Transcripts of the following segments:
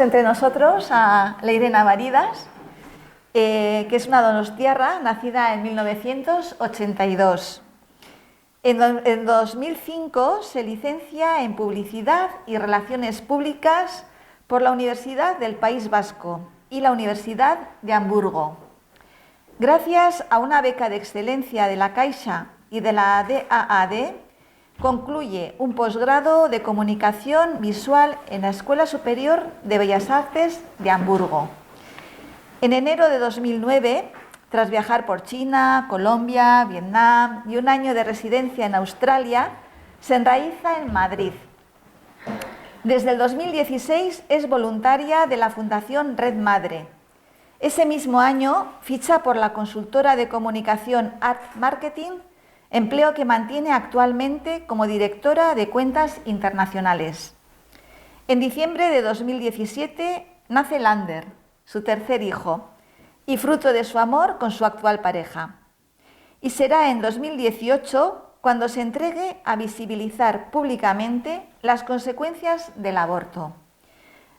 entre nosotros a Leire Navaridas, que es una donostiarra nacida en 1982. En 2005 se licencia en Publicidad y Relaciones Públicas por la Universidad del País Vasco y la Universidad de Hamburgo. Gracias a una beca de excelencia de la Caixa y de la DAAD, concluye un posgrado de Comunicación Visual en la Escuela Superior de Bellas Artes de Hamburgo. En enero de 2009, tras viajar por China, Colombia, Vietnam y un año de residencia en Australia, se enraiza en Madrid. Desde el 2016 es voluntaria de la Fundación Red Madre. Ese mismo año ficha por la consultora de comunicación Art Marketing, empleo que mantiene actualmente como directora de cuentas internacionales. En diciembre de 2017 nace Lander, su tercer hijo, y fruto de su amor con su actual pareja. Y será en 2018 cuando se entregue a visibilizar públicamente las consecuencias del aborto.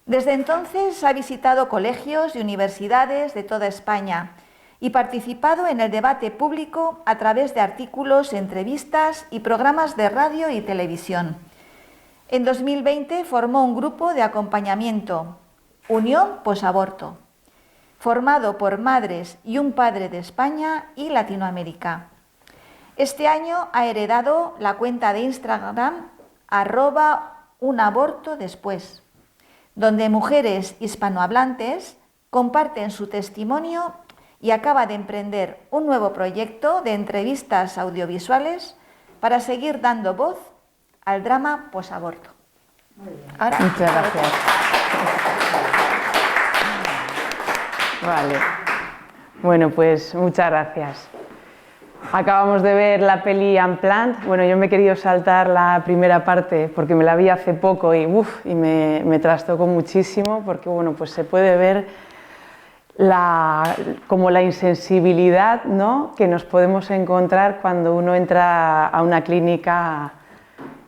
Desde entonces ha visitado colegios y universidades de toda España y participado en el debate público a través de artículos, entrevistas y programas de radio y televisión. En 2020 formó un grupo de acompañamiento, Unión Posaborto, formado por madres y un padre de España y Latinoamérica. Este año ha heredado la cuenta de Instagram @unabortodespués, donde mujeres hispanohablantes comparten su testimonio y acaba de emprender un nuevo proyecto de entrevistas audiovisuales para seguir dando voz al drama posaborto. Ahora, muchas gracias. Vale. Bueno, pues muchas gracias. Acabamos de ver la peli Unplanned. Bueno, yo me he querido saltar la primera parte porque me la vi hace poco y me trastocó muchísimo porque, bueno, pues se puede ver como la insensibilidad, ¿no?, que nos podemos encontrar cuando uno entra a una clínica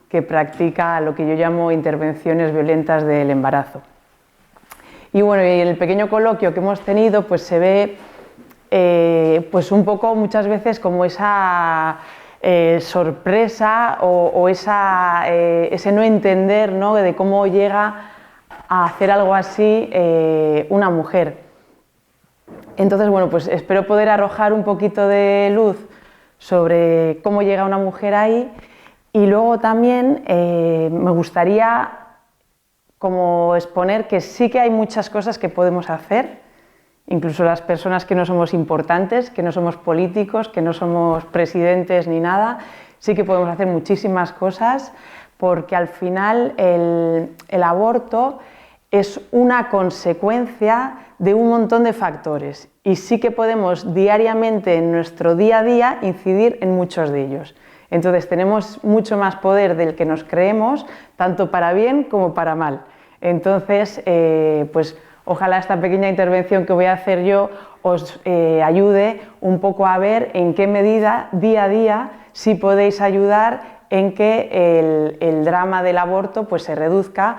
que practica lo que yo llamo intervenciones violentas del embarazo. Y bueno, y en el pequeño coloquio que hemos tenido, pues se ve pues un poco muchas veces como esa sorpresa o ese no entender, ¿no?, de cómo llega a hacer algo así una mujer. Entonces, bueno, pues espero poder arrojar un poquito de luz sobre cómo llega una mujer ahí y luego también me gustaría como exponer que sí que hay muchas cosas que podemos hacer, incluso las personas que no somos importantes, que no somos políticos, que no somos presidentes ni nada, sí que podemos hacer muchísimas cosas porque al final el aborto es una consecuencia de un montón de factores y sí que podemos diariamente en nuestro día a día incidir en muchos de ellos. Entonces tenemos mucho más poder del que nos creemos, tanto para bien como para mal. Entonces, pues ojalá esta pequeña intervención que voy a hacer yo os ayude un poco a ver en qué medida día a día sí podéis ayudar en que el drama del aborto pues se reduzca,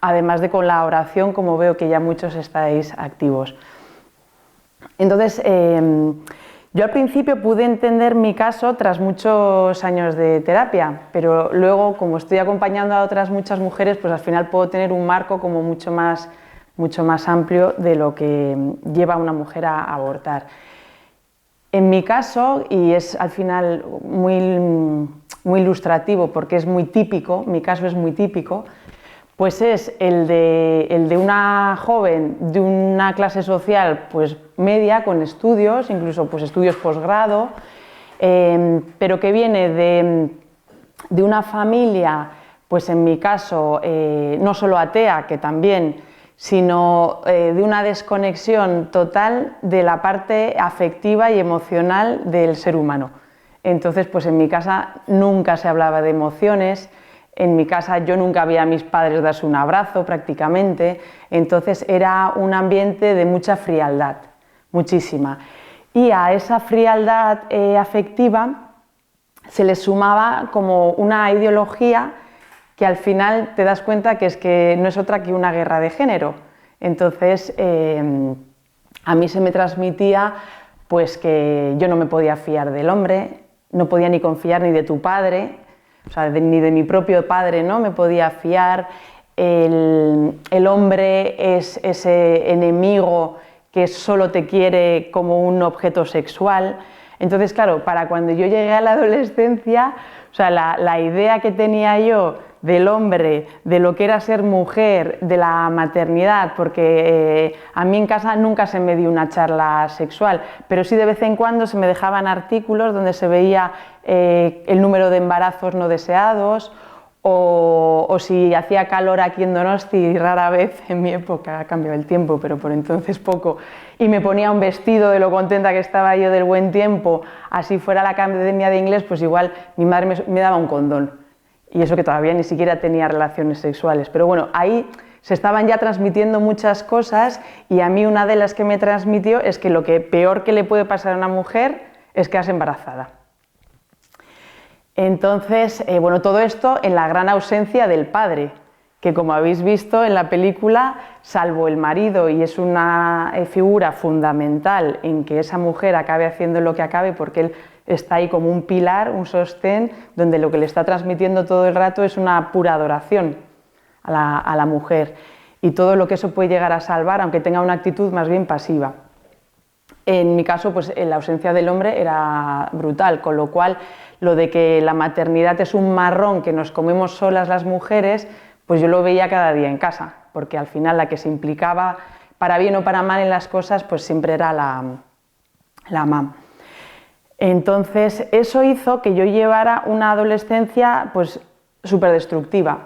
además de con la oración, como veo que ya muchos estáis activos. Entonces, yo al principio pude entender mi caso tras muchos años de terapia, pero luego, como estoy acompañando a otras muchas mujeres, pues al final puedo tener un marco como mucho más amplio de lo que lleva a una mujer a abortar. En mi caso, y es al final muy ilustrativo porque es muy típico, mi caso es muy típico, pues es el de una joven de una clase social pues media, con estudios, incluso pues estudios posgrado, pero que viene de una familia, pues en mi caso, no solo atea, que también, sino de una desconexión total de la parte afectiva y emocional del ser humano. Entonces, pues en mi casa nunca se hablaba de emociones. En mi casa yo nunca veía a mis padres darse un abrazo prácticamente, entonces era un ambiente de mucha frialdad, muchísima. Y a esa frialdad afectiva se le sumaba como una ideología que al final te das cuenta que es que no es otra que una guerra de género. Entonces, a mí se me transmitía pues que yo no me podía fiar del hombre, no podía ni confiar ni de tu padre, o sea, ni de mi propio padre, ¿no? Me podía fiar. El hombre es ese enemigo que solo te quiere como un objeto sexual. Entonces, claro, para cuando yo llegué a la adolescencia, o sea, la idea que tenía yo del hombre, de lo que era ser mujer, de la maternidad, porque a mí en casa nunca se me dio una charla sexual, pero sí de vez en cuando se me dejaban artículos donde se veía el número de embarazos no deseados, o si hacía calor aquí en Donosti, rara vez en mi época, ha cambiado el tiempo, pero por entonces poco, y me ponía un vestido de lo contenta que estaba yo del buen tiempo, así fuera la academia de inglés, pues igual mi madre me daba un condón, y eso que todavía ni siquiera tenía relaciones sexuales, pero bueno, ahí se estaban ya transmitiendo muchas cosas, y a mí una de las que me transmitió es que lo que peor que le puede pasar a una mujer es quedarse embarazada. Entonces, bueno, todo esto en la gran ausencia del padre, que como habéis visto en la película, salvo el marido, y es una figura fundamental en que esa mujer acabe haciendo lo que acabe, porque él está ahí como un pilar, un sostén, donde lo que le está transmitiendo todo el rato es una pura adoración a la mujer, y todo lo que eso puede llegar a salvar, aunque tenga una actitud más bien pasiva. En mi caso, pues la ausencia del hombre era brutal, con lo cual lo de que la maternidad es un marrón que nos comemos solas las mujeres, pues yo lo veía cada día en casa, porque al final la que se implicaba para bien o para mal en las cosas, pues siempre era la mamá. Entonces eso hizo que yo llevara una adolescencia pues súper destructiva,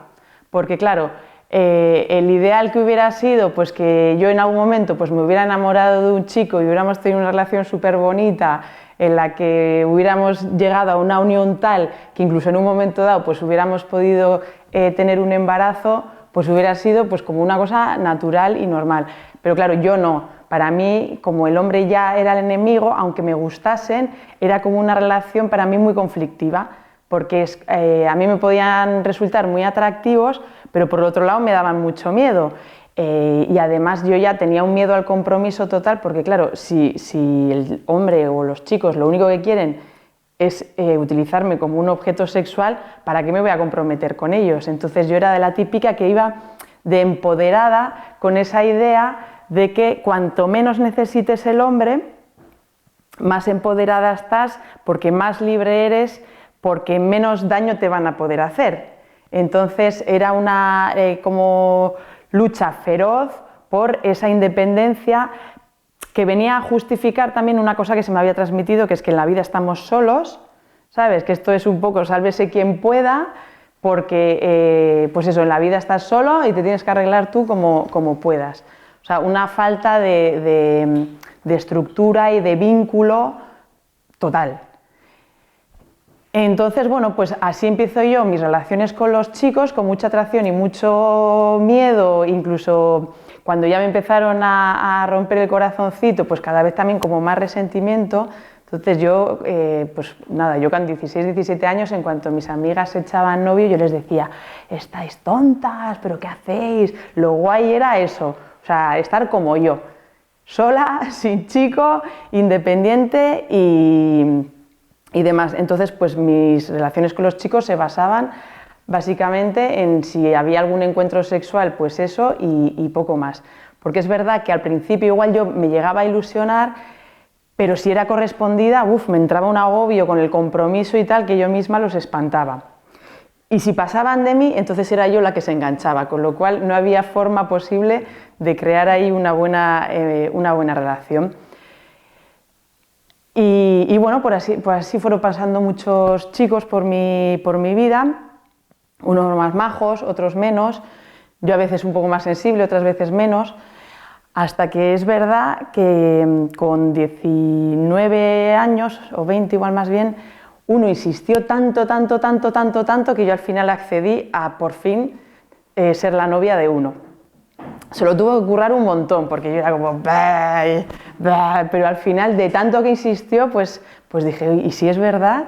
porque claro, el ideal que hubiera sido pues que yo en algún momento pues me hubiera enamorado de un chico y hubiéramos tenido una relación súper bonita, en la que hubiéramos llegado a una unión tal que incluso en un momento dado pues hubiéramos podido tener un embarazo, pues hubiera sido pues como una cosa natural y normal. Pero claro, yo no. Para mí, como el hombre ya era el enemigo, aunque me gustasen, era como una relación para mí muy conflictiva, porque a mí me podían resultar muy atractivos, pero por otro lado me daban mucho miedo. Y además yo ya tenía un miedo al compromiso total, porque claro, si el hombre o los chicos lo único que quieren es utilizarme como un objeto sexual, ¿para qué me voy a comprometer con ellos? Entonces yo era de la típica que iba de empoderada con esa idea de que cuanto menos necesites el hombre, más empoderada estás, porque más libre eres, porque menos daño te van a poder hacer. Entonces era una como lucha feroz por esa independencia que venía a justificar también una cosa que se me había transmitido, que es que en la vida estamos solos, ¿sabes? Que esto es un poco sálvese quien pueda, porque pues eso, en la vida estás solo y te tienes que arreglar tú como puedas. O sea, una falta de estructura y de vínculo total. Entonces, bueno, pues así empiezo yo mis relaciones con los chicos, con mucha atracción y mucho miedo, incluso cuando ya me empezaron a romper el corazoncito, pues cada vez también como más resentimiento. Entonces yo, pues nada, yo con 16, 17 años, en cuanto mis amigas se echaban novio, yo les decía, estáis tontas, ¿pero qué hacéis? Lo guay era eso, o sea, estar como yo, sola, sin chico, independiente y demás. Entonces, pues mis relaciones con los chicos se basaban básicamente en si había algún encuentro sexual, pues eso y poco más. Porque es verdad que al principio igual yo me llegaba a ilusionar, pero si era correspondida, me entraba un agobio con el compromiso y tal, que yo misma los espantaba. Y si pasaban de mí, entonces era yo la que se enganchaba, con lo cual no había forma posible de crear ahí una buena relación. Y bueno, pues así fueron pasando muchos chicos por mi vida, unos más majos, otros menos, yo a veces un poco más sensible, otras veces menos, hasta que es verdad que con 19 años, o 20 igual más bien, uno insistió tanto que yo al final accedí a por fin ser la novia de uno. Se lo tuvo que currar un montón, porque yo era como... pero al final, de tanto que insistió, pues dije, ¿y si es verdad?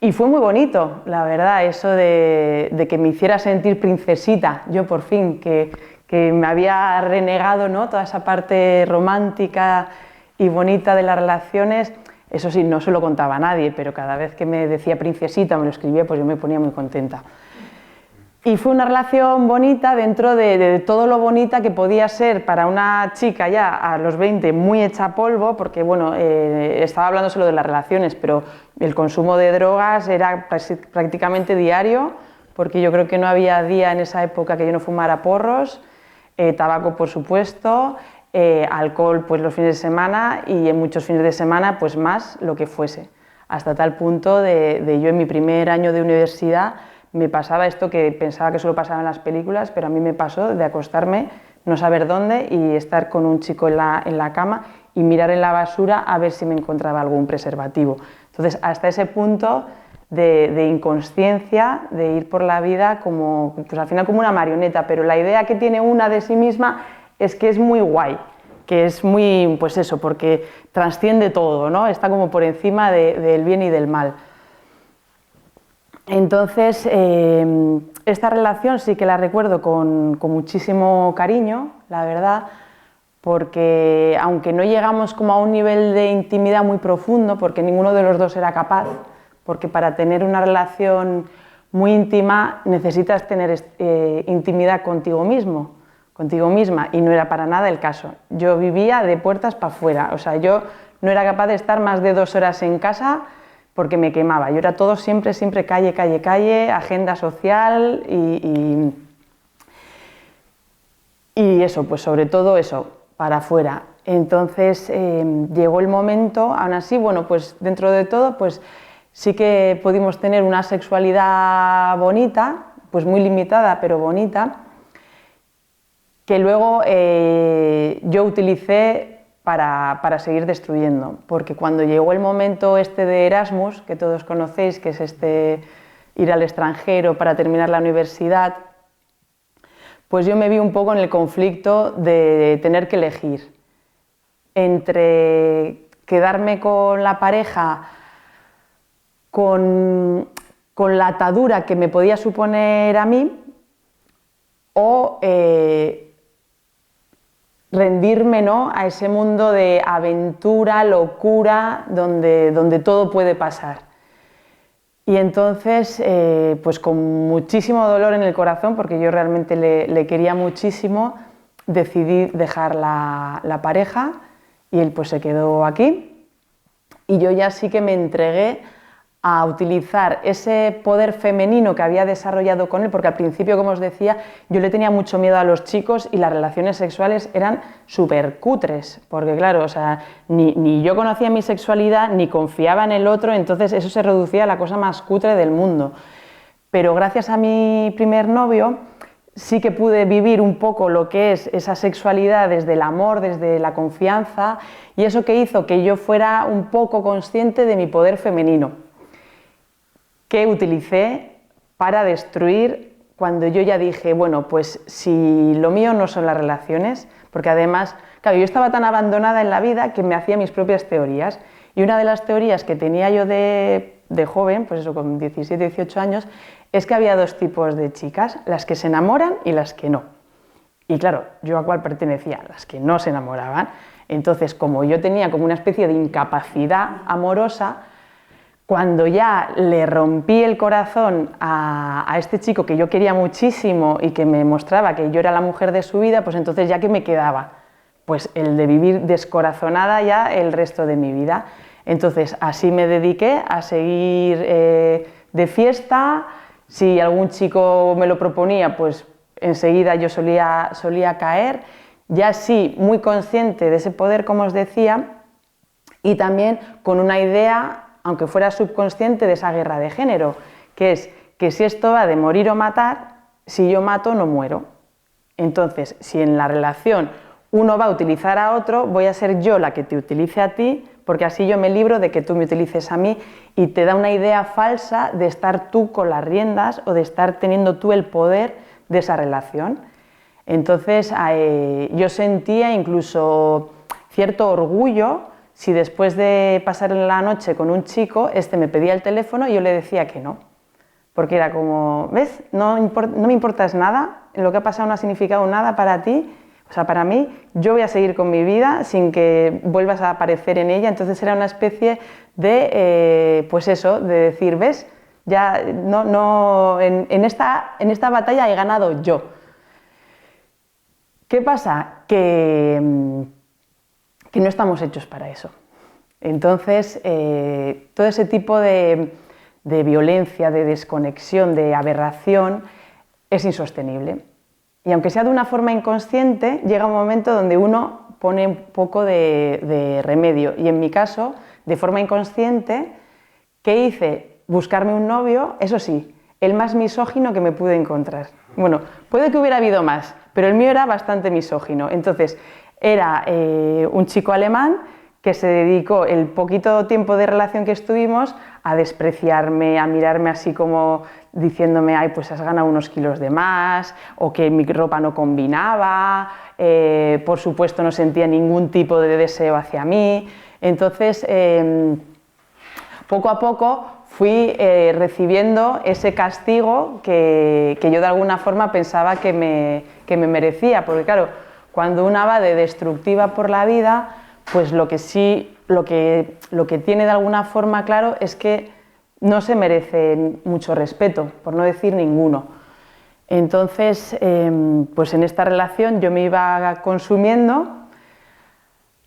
Y fue muy bonito, la verdad, eso de que me hiciera sentir princesita, yo por fin, que que me había renegado, ¿no?, toda esa parte romántica y bonita de las relaciones. Eso sí, no se lo contaba a nadie, pero cada vez que me decía princesita, me lo escribía, pues yo me ponía muy contenta. Y fue una relación bonita dentro de todo lo bonita que podía ser para una chica ya a los 20 muy hecha polvo, porque bueno, estaba hablando solo de las relaciones, pero el consumo de drogas era prácticamente diario, porque yo creo que no había día en esa época que yo no fumara porros, tabaco por supuesto, alcohol pues los fines de semana y en muchos fines de semana pues más lo que fuese, hasta tal punto de yo en mi primer año de universidad me pasaba esto que pensaba que solo pasaba en las películas, pero a mí me pasó de acostarme, no saber dónde y estar con un chico en la cama y mirar en la basura a ver si me encontraba algún preservativo. Entonces, hasta ese punto de inconsciencia, de ir por la vida como, pues al final como una marioneta, pero la idea que tiene una de sí misma es que es muy guay, que es muy, pues eso, porque trasciende todo, ¿no? Está como por encima del bien y del mal. Entonces, esta relación sí que la recuerdo con muchísimo cariño, la verdad, porque aunque no llegamos como a un nivel de intimidad muy profundo, porque ninguno de los dos era capaz, porque para tener una relación muy íntima necesitas tener intimidad contigo mismo, contigo misma, y no era para nada el caso. Yo vivía de puertas para afuera, o sea, yo no era capaz de estar más de 2 horas en casa porque me quemaba. Yo era todo siempre calle, calle, calle, agenda social y eso, pues sobre todo eso, para afuera. Entonces llegó el momento, aún así, bueno, pues dentro de todo, pues sí que pudimos tener una sexualidad bonita, pues muy limitada, pero bonita, que luego yo utilicé para seguir destruyendo, porque cuando llegó el momento este de Erasmus, que todos conocéis, que es este ir al extranjero para terminar la universidad, pues yo me vi un poco en el conflicto de tener que elegir entre quedarme con la pareja, con la atadura que me podía suponer a mí, o rendirme, ¿no?, a ese mundo de aventura, locura, donde todo puede pasar. Y entonces, pues con muchísimo dolor en el corazón, porque yo realmente le quería muchísimo, decidí dejar la pareja y él pues se quedó aquí. Y yo ya sí que me entregué a utilizar ese poder femenino que había desarrollado con él, porque al principio, como os decía, yo le tenía mucho miedo a los chicos y las relaciones sexuales eran súper cutres, porque claro, o sea, ni yo conocía mi sexualidad, ni confiaba en el otro, entonces eso se reducía a la cosa más cutre del mundo. Pero gracias a mi primer novio sí que pude vivir un poco lo que es esa sexualidad desde el amor, desde la confianza, y eso que hizo que yo fuera un poco consciente de mi poder femenino, que utilicé para destruir cuando yo ya dije, bueno, pues si lo mío no son las relaciones, porque además, claro, yo estaba tan abandonada en la vida que me hacía mis propias teorías, y una de las teorías que tenía yo de joven, pues eso, con 17, 18 años, es que había 2 tipos de chicas, las que se enamoran y las que no. Y claro, ¿yo a cuál pertenecía? Las que no se enamoraban. Entonces, como yo tenía como una especie de incapacidad amorosa, cuando ya le rompí el corazón a este chico que yo quería muchísimo y que me mostraba que yo era la mujer de su vida, pues entonces ya que me quedaba, pues el de vivir descorazonada ya el resto de mi vida. Entonces así me dediqué a seguir de fiesta. Si algún chico me lo proponía, pues enseguida yo solía caer, ya sí muy consciente de ese poder, como os decía, y también con una idea, aunque fuera subconsciente, de esa guerra de género, que es que si esto va de morir o matar, si yo mato no muero. Entonces, si en la relación uno va a utilizar a otro, voy a ser yo la que te utilice a ti, porque así yo me libro de que tú me utilices a mí, y te da una idea falsa de estar tú con las riendas o de estar teniendo tú el poder de esa relación. Entonces, yo sentía incluso cierto orgullo si después de pasar la noche con un chico, este me pedía el teléfono y yo le decía que no. porque era como, ¿ves? No me importas nada, lo que ha pasado no ha significado nada para ti, o sea, para mí, yo voy a seguir con mi vida sin que vuelvas a aparecer en ella. Entonces era una especie de, pues eso, de decir, ¿ves? Ya en esta batalla he ganado yo. ¿Qué pasa? Que no estamos hechos para eso. Entonces, todo ese tipo de violencia, de desconexión, de aberración, es insostenible. Y aunque sea de una forma inconsciente, llega un momento donde uno pone un poco de remedio. Y en mi caso, de forma inconsciente, ¿qué hice? Buscarme un novio, eso sí, el más misógino que me pude encontrar. Bueno, puede que hubiera habido más, pero el mío era bastante misógino. Entonces, era un chico alemán que se dedicó el poquito tiempo de relación que estuvimos a despreciarme, a mirarme así como diciéndome, ay, pues has ganado unos kilos de más, o que mi ropa no combinaba, por supuesto no sentía ningún tipo de deseo hacia mí. Entonces, poco a poco fui recibiendo ese castigo que yo de alguna forma pensaba que me merecía, porque claro, cuando una va de destructiva por la vida, pues lo que tiene de alguna forma claro es que no se merece mucho respeto, por no decir ninguno. Entonces, pues en esta relación yo me iba consumiendo.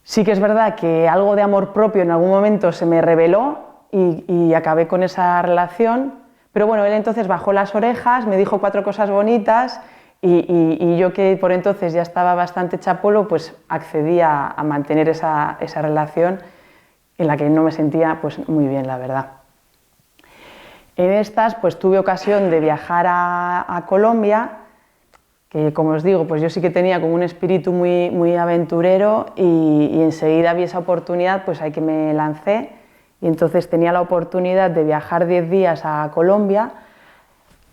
Sí que es verdad que algo de amor propio en algún momento se me reveló y acabé con esa relación, pero bueno, él entonces bajó las orejas, me dijo 4 cosas bonitas y yo, que por entonces ya estaba bastante chapolo, pues accedí a mantener esa relación en la que no me sentía pues muy bien, la verdad. En estas pues tuve ocasión de viajar a Colombia, que como os digo, pues yo sí que tenía como un espíritu muy aventurero y enseguida vi esa oportunidad, pues ahí que me lancé, y entonces tenía la oportunidad de viajar 10 días a Colombia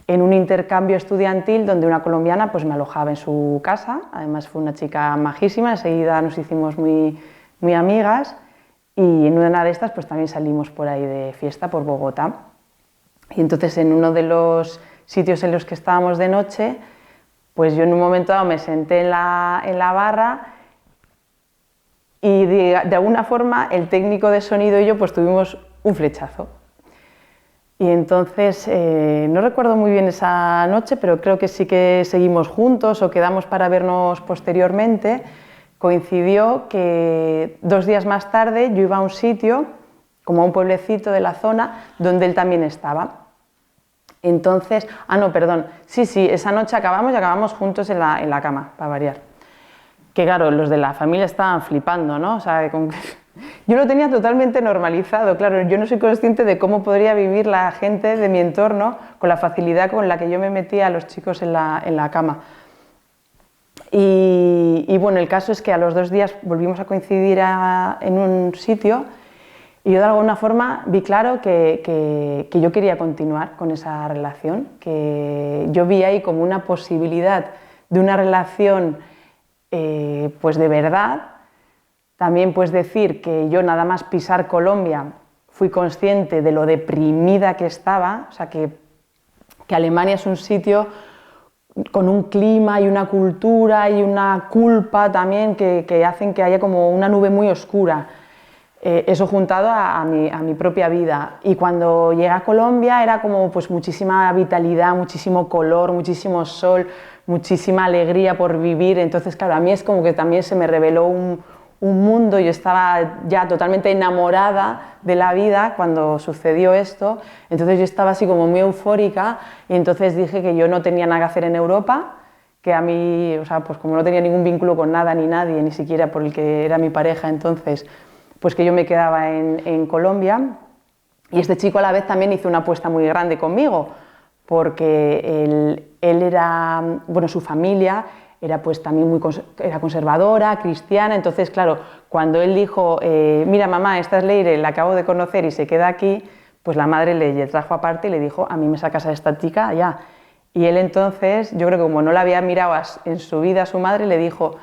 en un intercambio estudiantil donde una colombiana pues me alojaba en su casa. Además fue una chica majísima, enseguida nos hicimos muy amigas, y en una de estas pues también salimos por ahí de fiesta por Bogotá. Y entonces en uno de los sitios en los que estábamos de noche, pues yo en un momento dado me senté en la barra y de alguna forma el técnico de sonido y yo pues tuvimos un flechazo. Y entonces, no recuerdo muy bien esa noche, pero creo que sí que seguimos juntos o quedamos para vernos posteriormente. Coincidió que 2 días más tarde yo iba a un sitio, como a un pueblecito de la zona, donde él también estaba. Entonces, sí, esa noche acabamos juntos en la cama, para variar. Que claro, los de la familia estaban flipando, ¿no? O sea, yo lo tenía totalmente normalizado, claro, yo no soy consciente de cómo podría vivir la gente de mi entorno con la facilidad con la que yo me metía a los chicos en la cama. Y bueno, el caso es que a los 2 días volvimos a coincidir en un sitio y yo de alguna forma vi claro que yo quería continuar con esa relación, que yo vi ahí como una posibilidad de una relación pues de verdad. También puedes decir que yo nada más pisar Colombia fui consciente de lo deprimida que estaba, o sea que Alemania es un sitio con un clima y una cultura y una culpa también que hacen que haya como una nube muy oscura. Eso juntado a mi propia vida. Y cuando llegué a Colombia era como pues muchísima vitalidad, muchísimo color, muchísimo sol, muchísima alegría por vivir. Entonces, claro, a mí es como que también se me reveló un mundo. Yo estaba ya totalmente enamorada de la vida cuando sucedió esto. Entonces yo estaba así como muy eufórica y entonces dije que yo no tenía nada que hacer en Europa, que a mí, o sea, pues como no tenía ningún vínculo con nada ni nadie, ni siquiera por el que era mi pareja entonces, pues que yo me quedaba en Colombia. Y este chico a la vez también hizo una apuesta muy grande conmigo, porque él era, bueno, su familia era pues también era conservadora, cristiana. Entonces, claro, cuando él dijo, mira mamá, esta es Leire, la acabo de conocer y se queda aquí, pues la madre le trajo aparte y le dijo, a mí me sacas a esta chica ya. Y él entonces, yo creo que como no la había mirado en su vida a su madre, le dijo,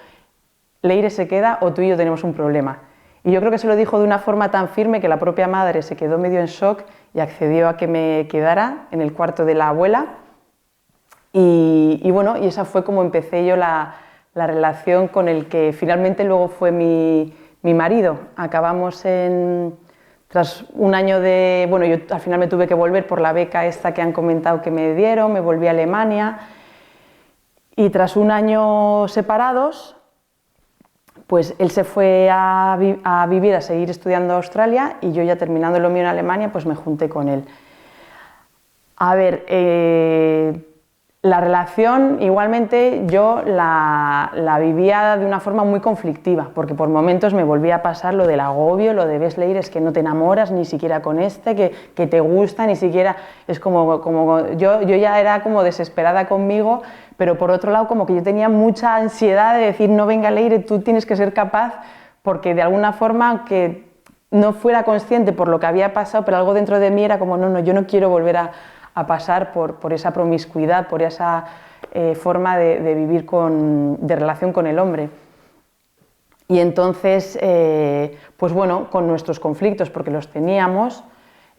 Leire se queda o tú y yo tenemos un problema. Y yo creo que se lo dijo de una forma tan firme que la propia madre se quedó medio en shock y accedió a que me quedara en el cuarto de la abuela. Y bueno, y esa fue como empecé yo la relación con el que finalmente luego fue mi marido. Acabamos tras un año de... Bueno, yo al final me tuve que volver por la beca esta que han comentado que me dieron, me volví a Alemania y tras un año separados, pues él se fue a vivir, a seguir estudiando a Australia y yo ya terminando lo mío en Alemania, pues me junté con él. A ver, la relación igualmente yo la vivía de una forma muy conflictiva, porque por momentos me volvía a pasar lo del agobio, lo de ves leer, es que no te enamoras ni siquiera con este, que te gusta, ni siquiera, es como yo ya era como desesperada conmigo, pero por otro lado como que yo tenía mucha ansiedad de decir no venga Leire, tú tienes que ser capaz, porque de alguna forma, aunque no fuera consciente por lo que había pasado, pero algo dentro de mí era como no, yo no quiero volver a pasar por esa promiscuidad, por esa forma de vivir de relación con el hombre. Y entonces, pues bueno, con nuestros conflictos, porque los teníamos,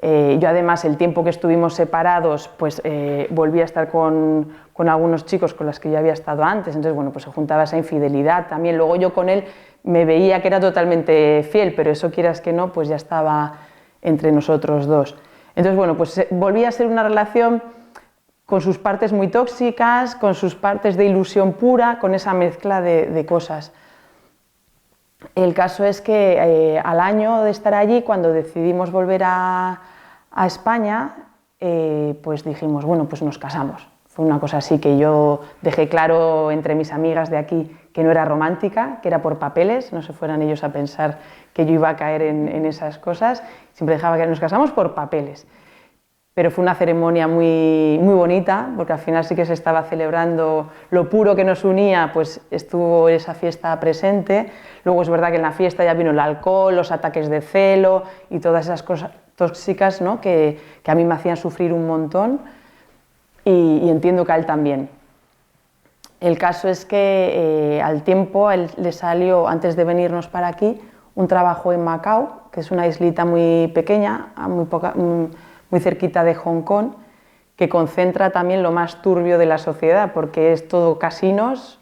yo además el tiempo que estuvimos separados, pues volví a estar con algunos chicos con los que ya había estado antes, entonces bueno, pues se juntaba esa infidelidad también. Luego yo con él me veía que era totalmente fiel, pero eso quieras que no, pues ya estaba entre nosotros dos. Entonces, bueno, pues volvía a ser una relación con sus partes muy tóxicas, con sus partes de ilusión pura, con esa mezcla de cosas. El caso es que al año de estar allí, cuando decidimos volver a España, pues dijimos, bueno, pues nos casamos. Fue una cosa así que yo dejé claro entre mis amigas de aquí que no era romántica, que era por papeles, no se fueran ellos a pensar que yo iba a caer en esas cosas. Siempre dejaba que nos casamos por papeles. Pero fue una ceremonia muy, muy bonita, porque al final sí que se estaba celebrando lo puro que nos unía, pues estuvo esa fiesta presente. Luego es verdad que en la fiesta ya vino el alcohol, los ataques de celo y todas esas cosas tóxicas, ¿no? que a mí me hacían sufrir un montón y entiendo que a él también. El caso es que al tiempo a él le salió, antes de venirnos para aquí, un trabajo en Macao, que es una islita muy pequeña, muy cerquita de Hong Kong, que concentra también lo más turbio de la sociedad, porque es todo casinos,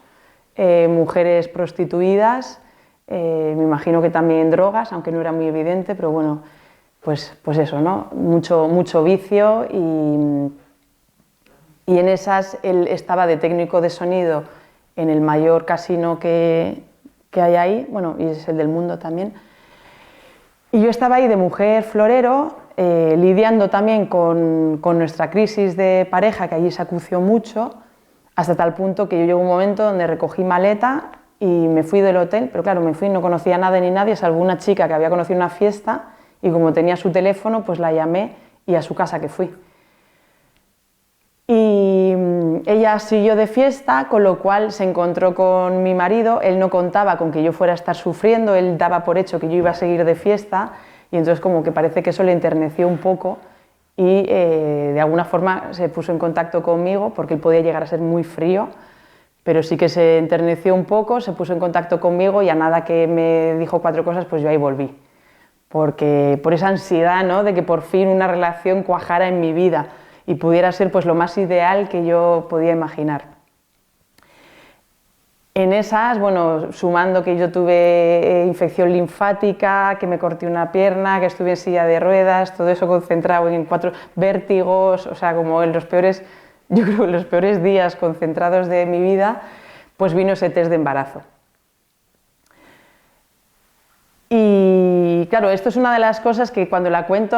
mujeres prostituidas, me imagino que también drogas, aunque no era muy evidente, pero bueno, pues eso, ¿no? Mucho vicio y en esas él estaba de técnico de sonido en el mayor casino que hay ahí, bueno, y es el del mundo también. Y yo estaba ahí de mujer florero, lidiando también con nuestra crisis de pareja, que allí se acució mucho, hasta tal punto que yo llegó un momento donde recogí maleta y me fui del hotel, pero claro, me fui, no conocía a nada ni nadie, salvo una chica que había conocido una fiesta, y como tenía su teléfono, pues la llamé y a su casa que fui. Y ella siguió de fiesta, con lo cual se encontró con mi marido. Él no contaba con que yo fuera a estar sufriendo, él daba por hecho que yo iba a seguir de fiesta y entonces como que parece que eso le enterneció un poco y de alguna forma se puso en contacto conmigo porque él podía llegar a ser muy frío, pero sí que se enterneció un poco, se puso en contacto conmigo y a nada que me dijo 4 cosas, pues yo ahí volví. Porque por esa ansiedad, ¿no?, de que por fin una relación cuajara en mi vida y pudiera ser pues lo más ideal que yo podía imaginar. En esas, bueno, sumando que yo tuve infección linfática, que me corté una pierna, que estuve en silla de ruedas, todo eso concentrado en 4 vértigos, o sea, como en los peores, yo creo en los peores días concentrados de mi vida, pues vino ese test de embarazo. Y claro, esto es una de las cosas que cuando la cuento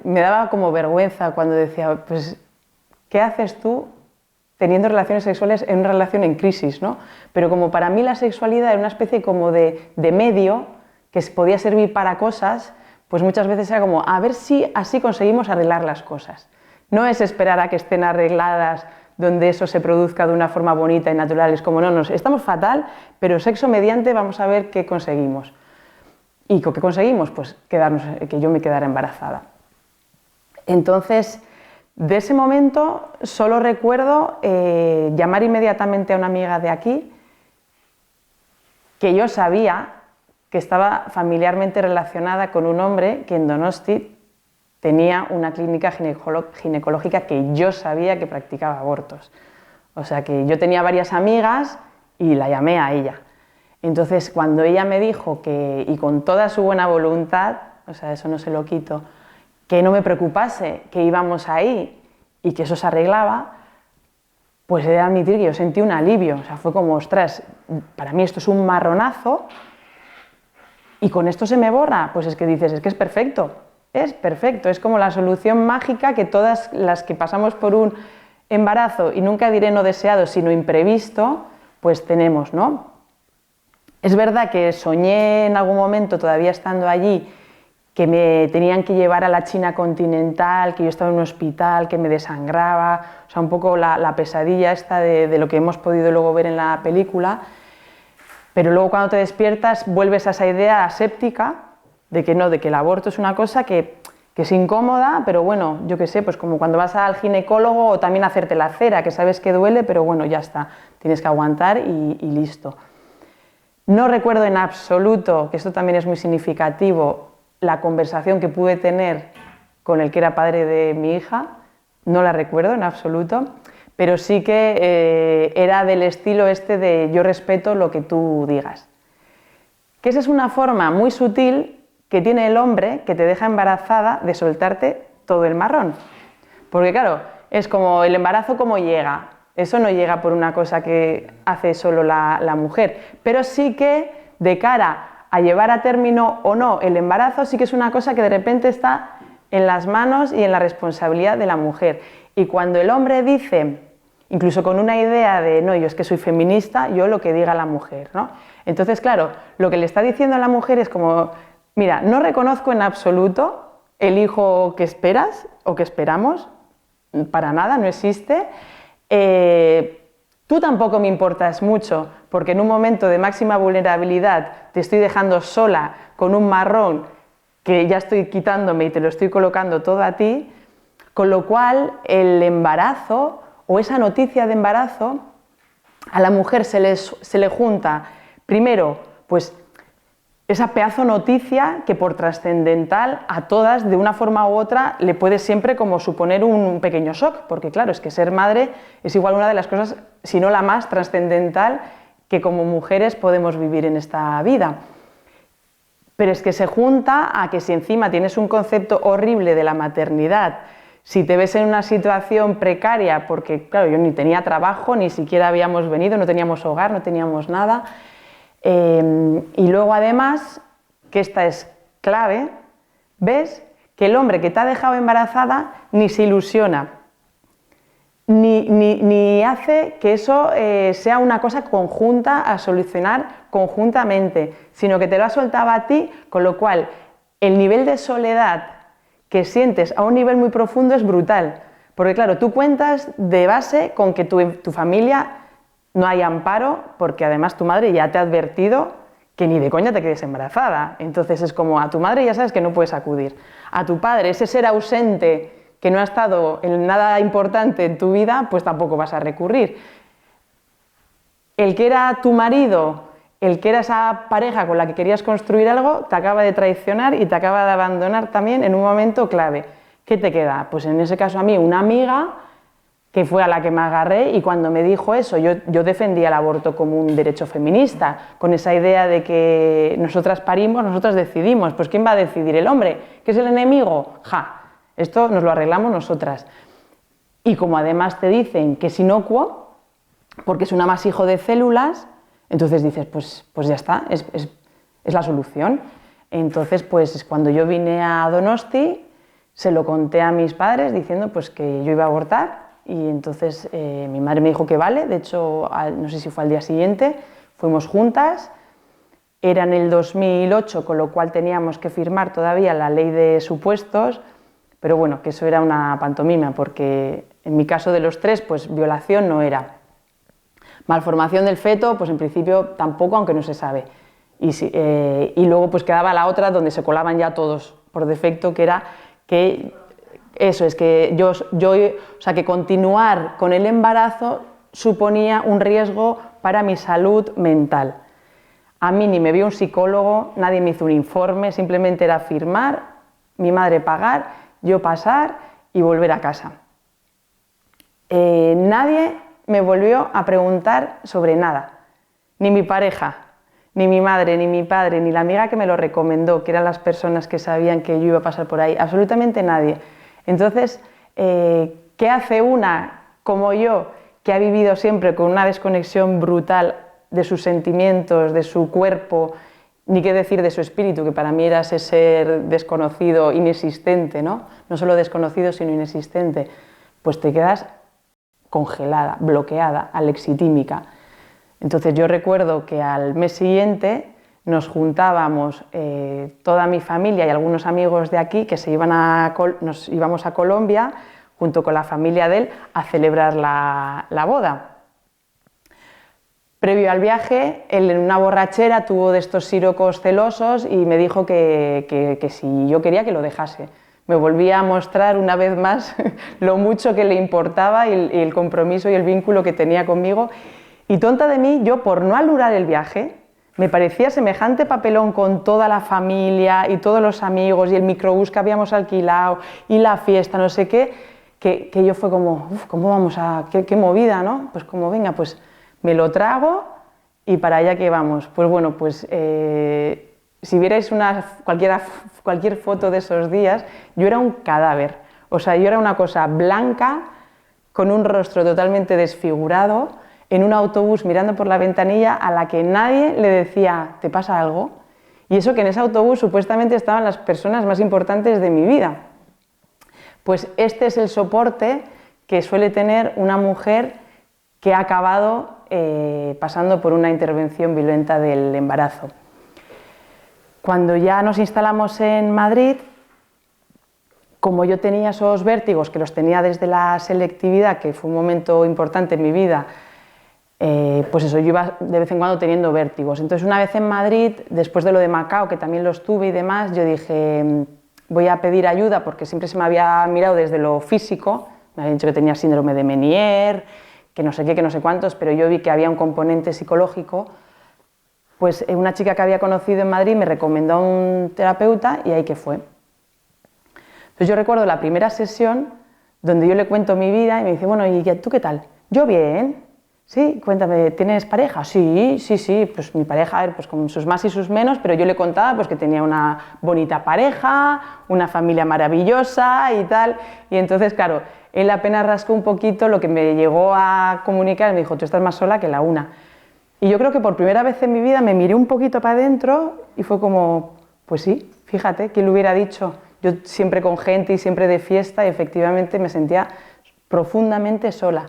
me daba como vergüenza cuando decía, pues, ¿qué haces tú teniendo relaciones sexuales en una relación en crisis, ¿no? Pero como para mí la sexualidad era una especie como de medio que podía servir para cosas, pues muchas veces era como, a ver si así conseguimos arreglar las cosas. No es esperar a que estén arregladas donde eso se produzca de una forma bonita y natural, es como, no, estamos fatal, pero sexo mediante vamos a ver qué conseguimos. ¿Y qué conseguimos? Pues que yo me quedara embarazada. Entonces, de ese momento solo recuerdo llamar inmediatamente a una amiga de aquí, que yo sabía que estaba familiarmente relacionada con un hombre que en Donosti tenía una clínica ginecológica que yo sabía que practicaba abortos. O sea que yo tenía varias amigas y la llamé a ella. Entonces, cuando ella me dijo que, y con toda su buena voluntad, o sea, eso no se lo quito, que no me preocupase, que íbamos ahí y que eso se arreglaba, pues he de admitir que yo sentí un alivio. O sea, fue como, ostras, para mí esto es un marronazo y con esto se me borra. Pues es que dices, es que es perfecto, es como la solución mágica que todas las que pasamos por un embarazo, y nunca diré no deseado, sino imprevisto, pues tenemos, ¿no? Es verdad que soñé en algún momento, todavía estando allí, que me tenían que llevar a la China continental, que yo estaba en un hospital, que me desangraba, o sea, un poco la pesadilla esta de lo que hemos podido luego ver en la película, pero luego cuando te despiertas vuelves a esa idea aséptica de que no, de que el aborto es una cosa que es incómoda, pero bueno, yo qué sé, pues como cuando vas al ginecólogo o también a hacerte la cera, que sabes que duele, pero bueno, ya está, tienes que aguantar y listo. No recuerdo en absoluto, que esto también es muy significativo, la conversación que pude tener con el que era padre de mi hija, no la recuerdo en absoluto, pero sí que era del estilo este de yo respeto lo que tú digas. Que esa es una forma muy sutil que tiene el hombre que te deja embarazada de soltarte todo el marrón. Porque claro, es como el embarazo como llega. Eso no llega por una cosa que hace solo la mujer, pero sí que de cara a llevar a término o no el embarazo, sí que es una cosa que de repente está en las manos y en la responsabilidad de la mujer. Y cuando el hombre dice, incluso con una idea de, no, yo es que soy feminista, yo lo que diga la mujer, ¿no? Entonces, claro, lo que le está diciendo a la mujer es como, mira, no reconozco en absoluto el hijo que esperas o que esperamos, para nada, no existe. Tú tampoco me importas mucho, porque en un momento de máxima vulnerabilidad te estoy dejando sola con un marrón que ya estoy quitándome y te lo estoy colocando todo a ti, con lo cual el embarazo o esa noticia de embarazo a la mujer se le junta primero pues esa pedazo noticia que por trascendental a todas de una forma u otra le puede siempre como suponer un pequeño shock, porque claro, es que ser madre es igual una de las cosas, si no la más trascendental que como mujeres podemos vivir en esta vida. Pero es que se junta a que si encima tienes un concepto horrible de la maternidad, si te ves en una situación precaria, porque claro, yo ni tenía trabajo, ni siquiera habíamos venido, no teníamos hogar, no teníamos nada, y luego además, que esta es clave, ves que el hombre que te ha dejado embarazada ni se ilusiona, ni hace que eso sea una cosa conjunta a solucionar conjuntamente, sino que te lo ha soltado a ti, con lo cual el nivel de soledad que sientes a un nivel muy profundo es brutal, porque claro, tú cuentas de base con que tu familia no hay amparo, porque además tu madre ya te ha advertido que ni de coña te quedes embarazada. Entonces es como a tu madre ya sabes que no puedes acudir. A tu padre, ese ser ausente que no ha estado en nada importante en tu vida, pues tampoco vas a recurrir. El que era tu marido, el que era esa pareja con la que querías construir algo, te acaba de traicionar y te acaba de abandonar también en un momento clave. ¿Qué te queda? Pues en ese caso a mí una amiga que fue a la que me agarré, y cuando me dijo eso, yo defendía el aborto como un derecho feminista, con esa idea de que nosotras parimos, nosotras decidimos. Pues ¿quién va a decidir? ¿El hombre? ¿Que es el enemigo? ¡Ja! Esto nos lo arreglamos nosotras. Y como además te dicen que es inocuo, porque es un amasijo de células, entonces dices, pues ya está, es la solución. Entonces, pues cuando yo vine a Donosti, se lo conté a mis padres diciendo pues que yo iba a abortar. Y entonces mi madre me dijo que vale, de hecho, no sé si fue al día siguiente, fuimos juntas, era en el 2008, con lo cual teníamos que firmar todavía la ley de supuestos, pero bueno, que eso era una pantomima, porque en mi caso de los tres, pues violación no era. Malformación del feto, pues en principio tampoco, aunque no se sabe. Y luego pues quedaba la otra donde se colaban ya todos por defecto, que era que... Eso es que o sea, que continuar con el embarazo suponía un riesgo para mi salud mental. A mí ni me vio un psicólogo, nadie me hizo un informe, simplemente era firmar, mi madre pagar yo pasar y volver a casa. Nadie me volvió a preguntar sobre nada, ni mi pareja, ni mi madre, ni mi padre, ni la amiga que me lo recomendó, que eran las personas que sabían que yo iba a pasar por ahí, absolutamente nadie. Entonces, ¿qué hace una como yo, que ha vivido siempre con una desconexión brutal de sus sentimientos, de su cuerpo, ni qué decir de su espíritu, que para mí era ese ser desconocido, inexistente, ¿no? No solo desconocido, sino inexistente? Pues te quedas congelada, bloqueada, alexitímica. Entonces yo recuerdo que al mes siguiente nos juntábamos toda mi familia y algunos amigos de aquí que nos íbamos a Colombia junto con la familia de él a celebrar la boda. Previo al viaje, él en una borrachera tuvo de estos sirocos celosos y me dijo que si yo quería que lo dejase. Me volvía a mostrar una vez más lo mucho que le importaba y el compromiso y el vínculo que tenía conmigo. Y tonta de mí, yo por no anular el viaje, me parecía semejante papelón con toda la familia y todos los amigos y el microbús que habíamos alquilado y la fiesta, no sé qué, que yo fue como, ¿cómo vamos a...? Qué movida, ¿no? Pues como, venga, pues me lo trago y para allá que vamos. Pues bueno, pues si vierais cualquier foto de esos días, yo era un cadáver. O sea, yo era una cosa blanca, con un rostro totalmente desfigurado, en un autobús mirando por la ventanilla a la que nadie le decía, ¿te pasa algo? Y eso que en ese autobús supuestamente estaban las personas más importantes de mi vida. Pues este es el soporte que suele tener una mujer que ha acabado pasando por una intervención violenta del embarazo. Cuando ya nos instalamos en Madrid, como yo tenía esos vértigos, que los tenía desde la selectividad, que fue un momento importante en mi vida, pues eso, yo iba de vez en cuando teniendo vértigos. Entonces una vez en Madrid, después de lo de Macao, que también los tuve y demás, yo dije, voy a pedir ayuda porque siempre se me había mirado desde lo físico, me habían dicho que tenía síndrome de Meniere, que no sé qué, que no sé cuántos, pero yo vi que había un componente psicológico. Pues una chica que había conocido en Madrid me recomendó a un terapeuta y ahí que fue. Entonces yo recuerdo la primera sesión donde yo le cuento mi vida y me dice, bueno, ¿y tú qué tal? Yo bien, sí, cuéntame, ¿tienes pareja? Sí, pues mi pareja, a ver, pues con sus más y sus menos, pero yo le contaba pues que tenía una bonita pareja, una familia maravillosa y tal, y entonces, claro, él apenas rascó un poquito lo que me llegó a comunicar, me dijo, tú estás más sola que la una. Y yo creo que por primera vez en mi vida me miré un poquito para adentro y fue como, pues sí, fíjate, ¿quién lo hubiera dicho? Yo siempre con gente y siempre de fiesta y efectivamente me sentía profundamente sola.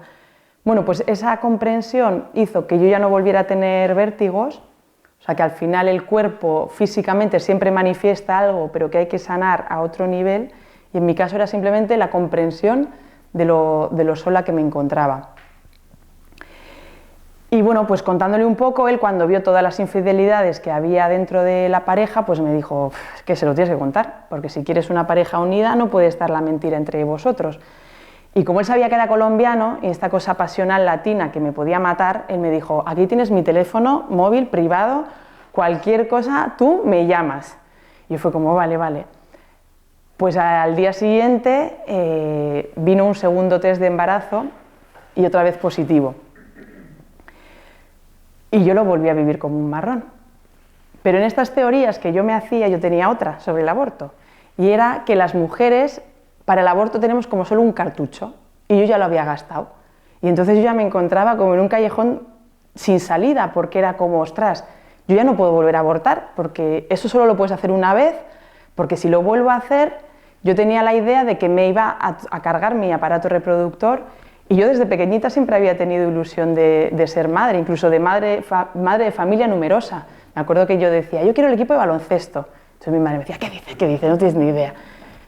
Bueno, pues esa comprensión hizo que yo ya no volviera a tener vértigos, o sea que al final el cuerpo físicamente siempre manifiesta algo, pero que hay que sanar a otro nivel, y en mi caso era simplemente la comprensión de lo sola que me encontraba. Y bueno, pues contándole un poco, él cuando vio todas las infidelidades que había dentro de la pareja, pues me dijo, es que se lo tienes que contar, porque si quieres una pareja unida no puede estar la mentira entre vosotros. Y como él sabía que era colombiano y esta cosa pasional latina que me podía matar, él me dijo, aquí tienes mi teléfono móvil privado, cualquier cosa tú me llamas. Y fue como, vale. Pues al día siguiente vino un segundo test de embarazo y otra vez positivo. Y yo lo volví a vivir como un marrón. Pero en estas teorías que yo me hacía, yo tenía otra sobre el aborto. Y era que las mujeres, para el aborto tenemos como solo un cartucho. Y yo ya lo había gastado. Y entonces yo ya me encontraba como en un callejón sin salida, porque era como, ostras, yo ya no puedo volver a abortar, porque eso solo lo puedes hacer una vez, porque si lo vuelvo a hacer, yo tenía la idea de que me iba a cargar mi aparato reproductor. Y yo desde pequeñita siempre había tenido ilusión de ser madre, incluso de madre de familia numerosa. Me acuerdo que yo decía, yo quiero el equipo de baloncesto. Entonces mi madre me decía, ¿qué dice? No tienes ni idea.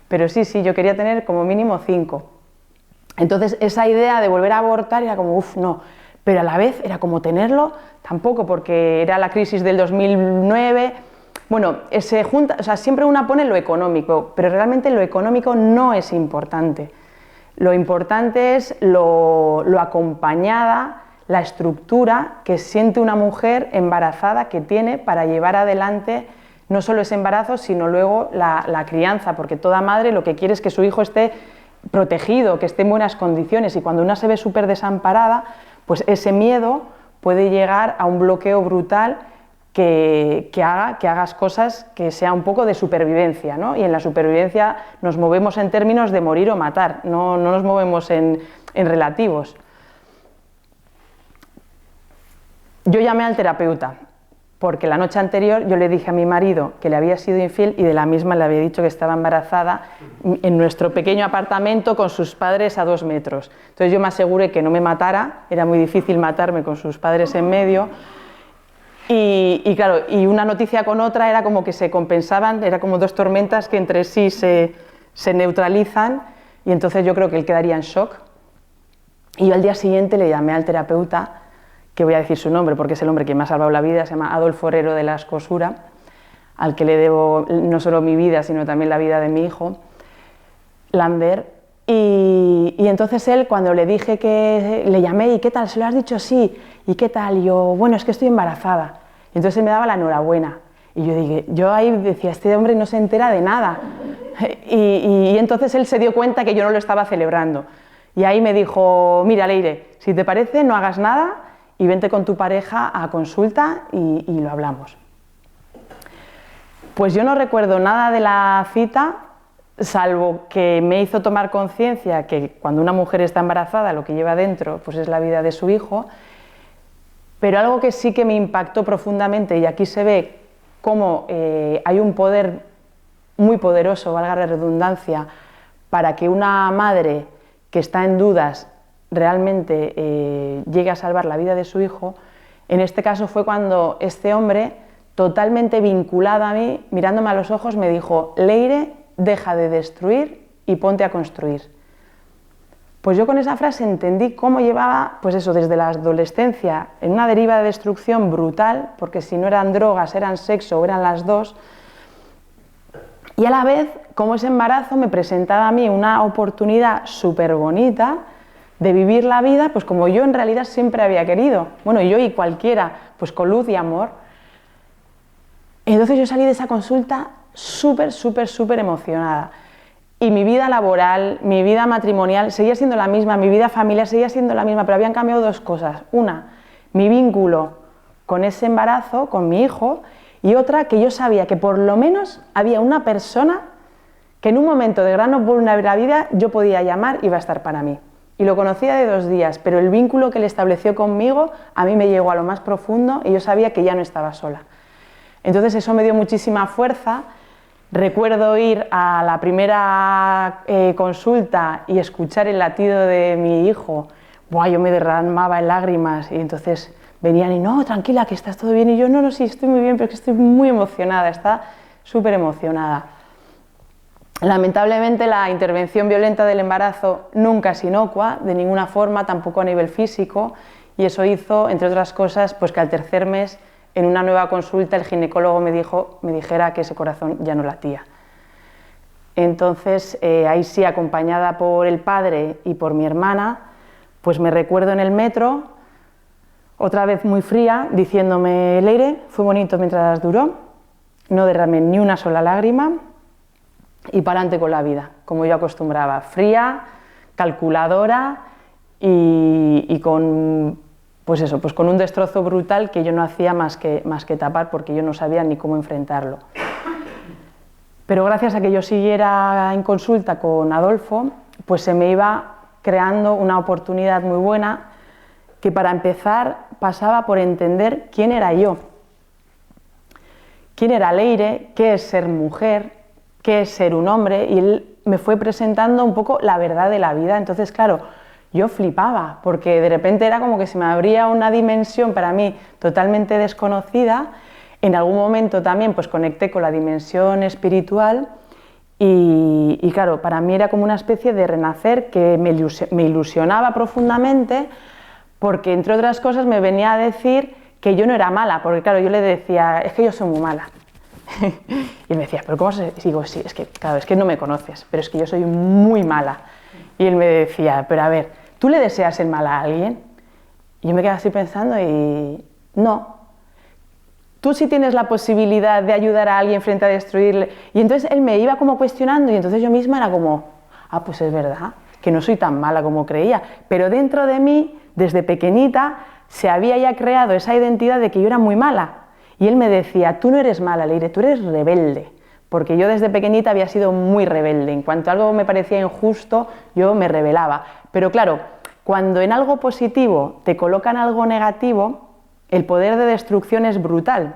Pero sí, yo quería tener como mínimo 5. Entonces esa idea de volver a abortar era como, no. Pero a la vez era como tenerlo, tampoco, porque era la crisis del 2009. Bueno, se junta, o sea, siempre una pone lo económico, pero realmente lo económico no es importante. Lo importante es lo acompañada, la estructura que siente una mujer embarazada que tiene para llevar adelante no solo ese embarazo, sino luego la crianza, porque toda madre lo que quiere es que su hijo esté protegido, que esté en buenas condiciones, y cuando una se ve súper desamparada, pues ese miedo puede llegar a un bloqueo brutal que haga que hagas cosas que sea un poco de supervivencia, ¿no? Y en la supervivencia nos movemos en términos de morir o matar, no nos movemos en relativos. Yo llamé al terapeuta, porque la noche anterior yo le dije a mi marido que le había sido infiel y de la misma le había dicho que estaba embarazada en nuestro pequeño apartamento con sus padres a 2 metros. Entonces yo me aseguré que no me matara, era muy difícil matarme con sus padres en medio. Y claro, y una noticia con otra era como que se compensaban, era como 2 tormentas que entre sí se neutralizan, y entonces yo creo que él quedaría en shock. Y yo al día siguiente le llamé al terapeuta, que voy a decir su nombre porque es el hombre que me ha salvado la vida, se llama Adolfo Herrero de la Escosura, al que le debo no solo mi vida, sino también la vida de mi hijo, Lambert. Y entonces él, cuando le dije que le llamé, ¿y qué tal? ¿Se lo has dicho? Sí. ¿Y qué tal? Y yo, bueno, es que estoy embarazada. Y entonces él me daba la enhorabuena. Y yo ahí decía, este hombre no se entera de nada. Y entonces él se dio cuenta que yo no lo estaba celebrando. Y ahí me dijo, mira, Leire, si te parece, no hagas nada y vente con tu pareja a consulta y lo hablamos. Pues yo no recuerdo nada de la cita, salvo que me hizo tomar conciencia que cuando una mujer está embarazada lo que lleva dentro pues es la vida de su hijo, pero algo que sí que me impactó profundamente, y aquí se ve cómo hay un poder muy poderoso, valga la redundancia, para que una madre que está en dudas realmente llegue a salvar la vida de su hijo. En este caso fue cuando este hombre, totalmente vinculado a mí, mirándome a los ojos, me dijo, Leire, deja de destruir y ponte a construir. Pues yo con esa frase entendí cómo llevaba, pues eso, desde la adolescencia, en una deriva de destrucción brutal, porque si no eran drogas, eran sexo o eran las dos, y a la vez, cómo ese embarazo me presentaba a mí una oportunidad súper bonita de vivir la vida, pues como yo en realidad siempre había querido. Bueno, yo y cualquiera, pues con luz y amor. Entonces yo salí de esa consulta súper emocionada. Y mi vida laboral, mi vida matrimonial seguía siendo la misma, mi vida familiar seguía siendo la misma, pero habían cambiado 2 cosas. Una, mi vínculo con ese embarazo, con mi hijo, y otra, que yo sabía que por lo menos había una persona que en un momento de gran vulnerabilidad yo podía llamar y iba a estar para mí. Y lo conocía de 2 días, pero el vínculo que él estableció conmigo a mí me llegó a lo más profundo y yo sabía que ya no estaba sola. Entonces eso me dio muchísima fuerza. Recuerdo ir a la primera consulta y escuchar el latido de mi hijo. Buah, yo me derramaba en lágrimas y entonces venían y no, tranquila, que estás todo bien. Y yo, no, sí, estoy muy bien, pero es que estoy muy emocionada, está súper emocionada. Lamentablemente la intervención violenta del embarazo nunca es inocua, de ninguna forma, tampoco a nivel físico, y eso hizo, entre otras cosas, pues que al 3er mes, en una nueva consulta, el ginecólogo me dijera que ese corazón ya no latía. Entonces, ahí sí, acompañada por el padre y por mi hermana, pues me recuerdo en el metro, otra vez muy fría, diciéndome, Leire, fue bonito mientras duró, no derramé ni una sola lágrima, y para adelante con la vida, como yo acostumbraba, fría, calculadora y con, pues eso, pues con un destrozo brutal que yo no hacía más que tapar porque yo no sabía ni cómo enfrentarlo. Pero gracias a que yo siguiera en consulta con Adolfo, pues se me iba creando una oportunidad muy buena que para empezar pasaba por entender quién era yo, quién era Leire, qué es ser mujer, qué es ser un hombre, y él me fue presentando un poco la verdad de la vida. Entonces, claro, yo flipaba, porque de repente era como que se me abría una dimensión para mí totalmente desconocida. En algún momento también pues conecté con la dimensión espiritual y claro, para mí era como una especie de renacer que me ilusionaba profundamente, porque entre otras cosas me venía a decir que yo no era mala, porque claro, yo le decía, es que yo soy muy mala. Y él me decía, ¿pero cómo se...? Y digo, sí, es que, claro, es que no me conoces, pero es que yo soy muy mala. Y él me decía, pero a ver, ¿tú le deseas el mal a alguien? Y yo me quedaba así pensando y no. tú sí tienes la posibilidad de ayudar a alguien frente a destruirle. Y entonces él me iba como cuestionando y entonces yo misma era como, ah, pues es verdad, que no soy tan mala como creía. Pero dentro de mí, desde pequeñita, se había ya creado esa identidad de que yo era muy mala. Y él me decía, tú no eres mala, Leire, tú eres rebelde. Porque yo desde pequeñita había sido muy rebelde. En cuanto algo me parecía injusto, yo me rebelaba. Pero claro, cuando en algo positivo te colocan algo negativo, el poder de destrucción es brutal.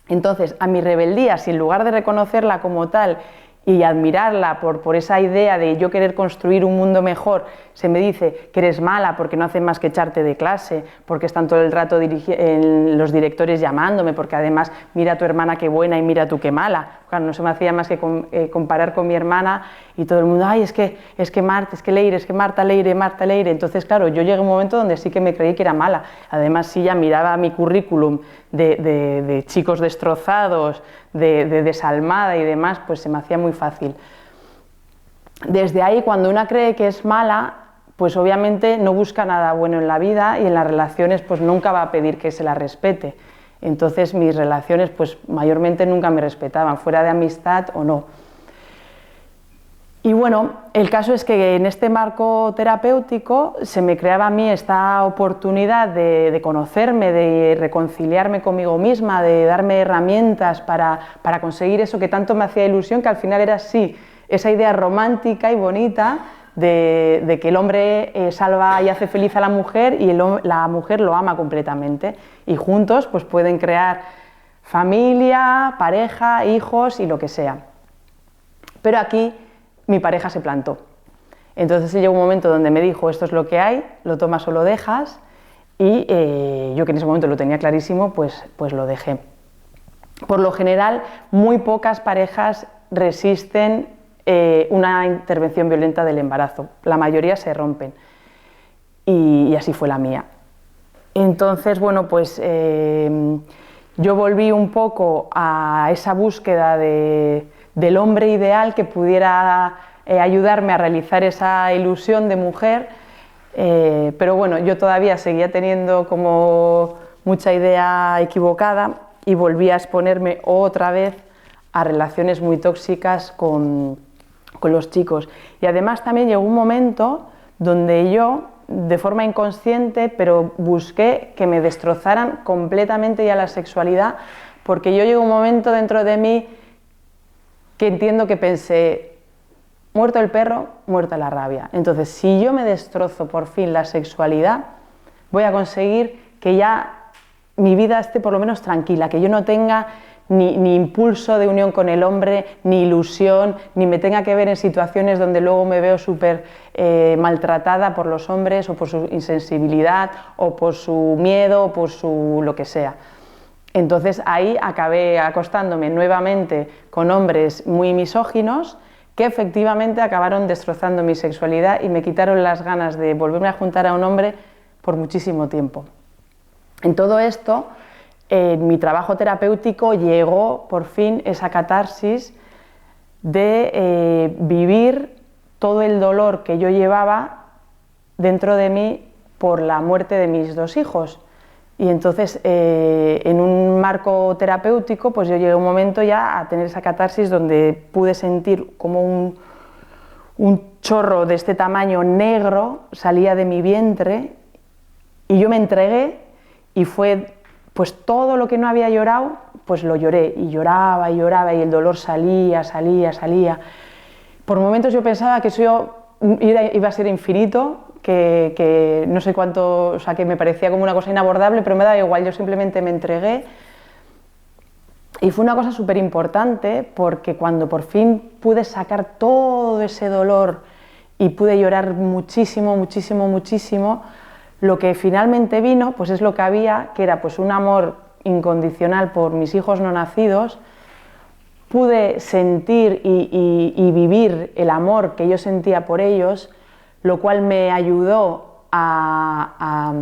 Entonces, a mi rebeldía, si en lugar de reconocerla como tal y admirarla por esa idea de yo querer construir un mundo mejor, se me dice que eres mala porque no hacen más que echarte de clase, porque están todo el rato los directores llamándome, porque además mira a tu hermana qué buena y mira tú qué mala. Claro, no se me hacía más que comparar con mi hermana y todo el mundo, ay, es que Marta, es que Leire, es que Marta Leire, Marta Leire. Entonces, claro, yo llegué a un momento donde sí que me creí que era mala. Además, si ya miraba mi currículum de chicos destrozados, de desalmada y demás, pues se me hacía muy fácil. Desde ahí, cuando una cree que es mala, pues obviamente no busca nada bueno en la vida y en las relaciones pues nunca va a pedir que se la respete. Entonces mis relaciones pues mayormente nunca me respetaban, fuera de amistad o no. Y bueno, el caso es que en este marco terapéutico se me creaba a mí esta oportunidad de conocerme, de reconciliarme conmigo misma, de darme herramientas para conseguir eso que tanto me hacía ilusión, que al final era así, esa idea romántica y bonita de que el hombre salva y hace feliz a la mujer y la mujer lo ama completamente y juntos pues pueden crear familia, pareja, hijos y lo que sea. Pero aquí mi pareja se plantó. Entonces llegó un momento donde me dijo, esto es lo que hay, lo tomas o lo dejas, y yo que en ese momento lo tenía clarísimo, pues lo dejé. Por lo general, muy pocas parejas resisten una intervención violenta del embarazo, la mayoría se rompen, y así fue la mía. Entonces, bueno, pues yo volví un poco a esa búsqueda del hombre ideal que pudiera ayudarme a realizar esa ilusión de mujer, pero bueno, yo todavía seguía teniendo como mucha idea equivocada y volví a exponerme otra vez a relaciones muy tóxicas con los chicos. Y además también llegó un momento donde yo, de forma inconsciente, pero busqué que me destrozaran completamente ya la sexualidad, porque yo llegó un momento dentro de mí que entiendo que pensé, muerto el perro, muerta la rabia. Entonces, si yo me destrozo por fin la sexualidad, voy a conseguir que ya mi vida esté por lo menos tranquila, que yo no tenga ni impulso de unión con el hombre, ni ilusión, ni me tenga que ver en situaciones donde luego me veo súper maltratada por los hombres, o por su insensibilidad, o por su miedo, o por su lo que sea. Entonces ahí acabé acostándome nuevamente con hombres muy misóginos que efectivamente acabaron destrozando mi sexualidad y me quitaron las ganas de volverme a juntar a un hombre por muchísimo tiempo. En todo esto, en mi trabajo terapéutico llegó por fin esa catarsis de vivir todo el dolor que yo llevaba dentro de mí por la muerte de mis dos hijos. Y entonces, en un marco terapéutico, pues yo llegué a un momento ya a tener esa catarsis donde pude sentir como un chorro de este tamaño negro salía de mi vientre y yo me entregué y fue pues todo lo que no había llorado, pues lo lloré y lloraba y lloraba y el dolor salía. Por momentos yo pensaba que eso iba a ser infinito, que no sé cuánto, o sea, que me parecía como una cosa inabordable, pero me daba igual, yo simplemente me entregué. Y fue una cosa súper importante porque cuando por fin pude sacar todo ese dolor y pude llorar muchísimo, lo que finalmente vino pues es lo que había, que era pues un amor incondicional por mis hijos no nacidos. Pude sentir y vivir el amor que yo sentía por ellos, lo cual me ayudó a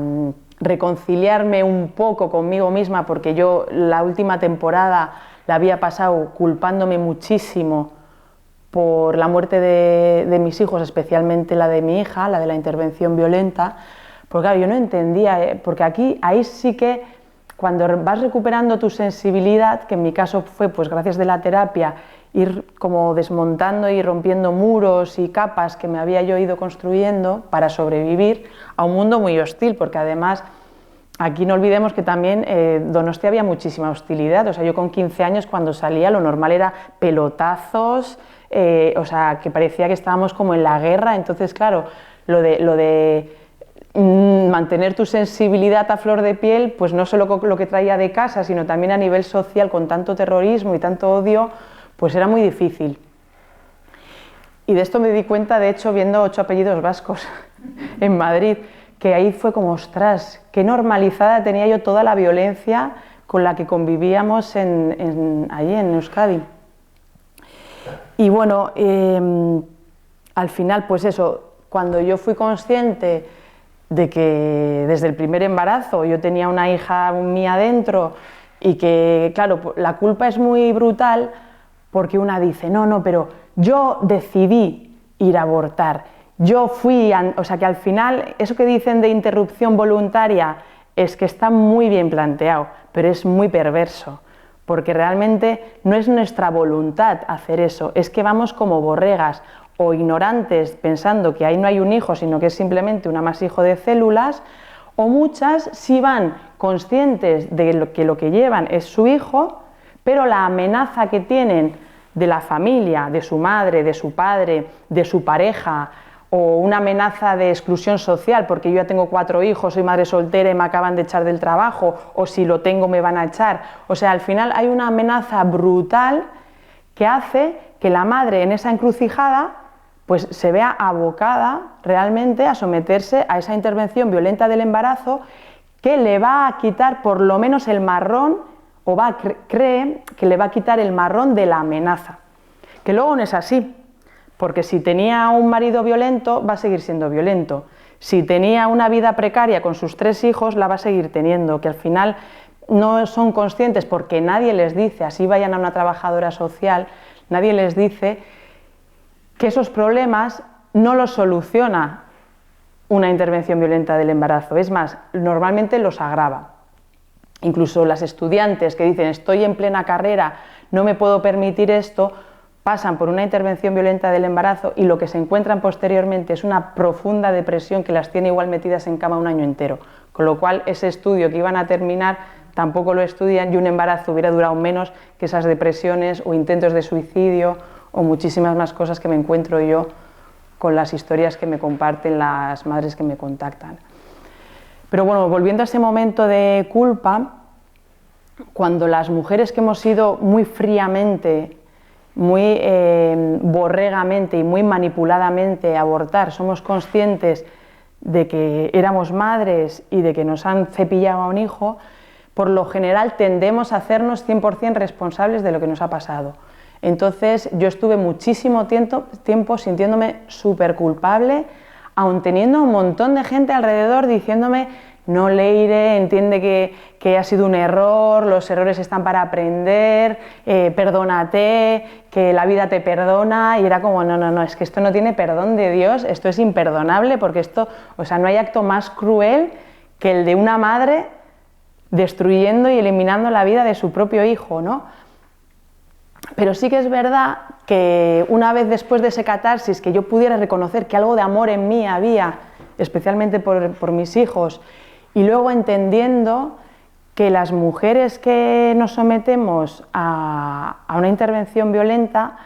reconciliarme un poco conmigo misma, porque yo la última temporada la había pasado culpándome muchísimo por la muerte de mis hijos, especialmente la de mi hija, la de la intervención violenta, porque claro, yo no entendía, porque ahí sí que cuando vas recuperando tu sensibilidad, que en mi caso fue pues gracias de la terapia, ir como desmontando y rompiendo muros y capas que me había yo ido construyendo para sobrevivir a un mundo muy hostil, porque además aquí no olvidemos que también Donostia había muchísima hostilidad. O sea, yo con 15 años cuando salía lo normal era pelotazos, o sea, que parecía que estábamos como en la guerra. Entonces, claro, lo de mantener tu sensibilidad a flor de piel, pues no solo con lo que traía de casa, sino también a nivel social, con tanto terrorismo y tanto odio, pues era muy difícil. Y de esto me di cuenta, de hecho, viendo 8 apellidos vascos en Madrid, que ahí fue como, ostras, qué normalizada tenía yo toda la violencia con la que convivíamos allí en Euskadi. Y bueno, al final, pues eso, cuando yo fui consciente de que desde el primer embarazo yo tenía una hija mía dentro y que, claro, la culpa es muy brutal porque una dice, no, pero yo decidí ir a abortar, yo fui, o sea que al final eso que dicen de interrupción voluntaria es que está muy bien planteado, pero es muy perverso, porque realmente no es nuestra voluntad hacer eso, es que vamos como borregas o ignorantes pensando que ahí no hay un hijo, sino que es simplemente un amasijo de células, o muchas sí van conscientes de que lo que llevan es su hijo, pero la amenaza que tienen de la familia, de su madre, de su padre, de su pareja, o una amenaza de exclusión social, porque yo ya tengo 4 hijos, soy madre soltera y me acaban de echar del trabajo, o si lo tengo me van a echar. O sea, al final hay una amenaza brutal que hace que la madre en esa encrucijada pues se vea abocada realmente a someterse a esa intervención violenta del embarazo que le va a quitar por lo menos el marrón, o cree que le va a quitar el marrón de la amenaza, que luego no es así, porque si tenía un marido violento va a seguir siendo violento, si tenía una vida precaria con sus 3 hijos la va a seguir teniendo, que al final no son conscientes porque nadie les dice, así vayan a una trabajadora social, nadie les dice que esos problemas no los soluciona una intervención violenta del embarazo, es más, normalmente los agrava. Incluso las estudiantes que dicen estoy en plena carrera, no me puedo permitir esto, pasan por una intervención violenta del embarazo y lo que se encuentran posteriormente es una profunda depresión que las tiene igual metidas en cama un año entero, con lo cual ese estudio que iban a terminar tampoco lo estudian y un embarazo hubiera durado menos que esas depresiones o intentos de suicidio o muchísimas más cosas que me encuentro yo con las historias que me comparten las madres que me contactan. Pero bueno, volviendo a ese momento de culpa, cuando las mujeres que hemos ido muy fríamente, muy borregamente y muy manipuladamente a abortar, somos conscientes de que éramos madres y de que nos han cepillado a un hijo, por lo general tendemos a hacernos 100% responsables de lo que nos ha pasado. Entonces yo estuve muchísimo tiempo sintiéndome súper culpable, aun teniendo un montón de gente alrededor diciéndome no, Leire, entiende que ha sido un error, los errores están para aprender, perdónate, que la vida te perdona, y era como no, es que esto no tiene perdón de Dios, esto es imperdonable, porque esto, o sea, no hay acto más cruel que el de una madre destruyendo y eliminando la vida de su propio hijo, ¿no? Pero sí que es verdad que una vez después de ese catarsis, que yo pudiera reconocer que algo de amor en mí había, especialmente por mis hijos, y luego entendiendo que las mujeres que nos sometemos a una intervención violenta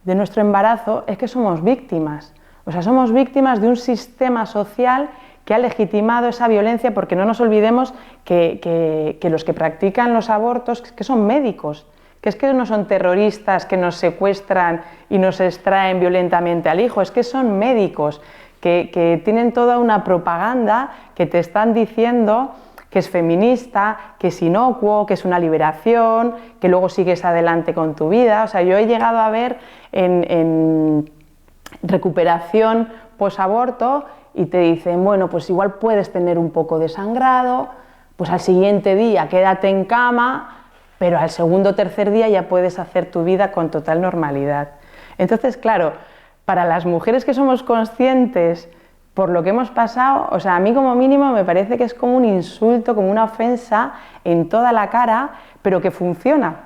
de nuestro embarazo es que somos víctimas. O sea, somos víctimas de un sistema social que ha legitimado esa violencia, porque no nos olvidemos que los que practican los abortos que son médicos, que es que no son terroristas que nos secuestran y nos extraen violentamente al hijo, es que son médicos que tienen toda una propaganda que te están diciendo que es feminista, que es inocuo, que es una liberación, que luego sigues adelante con tu vida. O sea, yo he llegado a ver en recuperación posaborto y te dicen, bueno, pues igual puedes tener un poco de sangrado, pues al siguiente día quédate en cama, pero al segundo o tercer día ya puedes hacer tu vida con total normalidad. Entonces, claro, para las mujeres que somos conscientes por lo que hemos pasado, o sea, a mí como mínimo me parece que es como un insulto, como una ofensa en toda la cara, pero que funciona,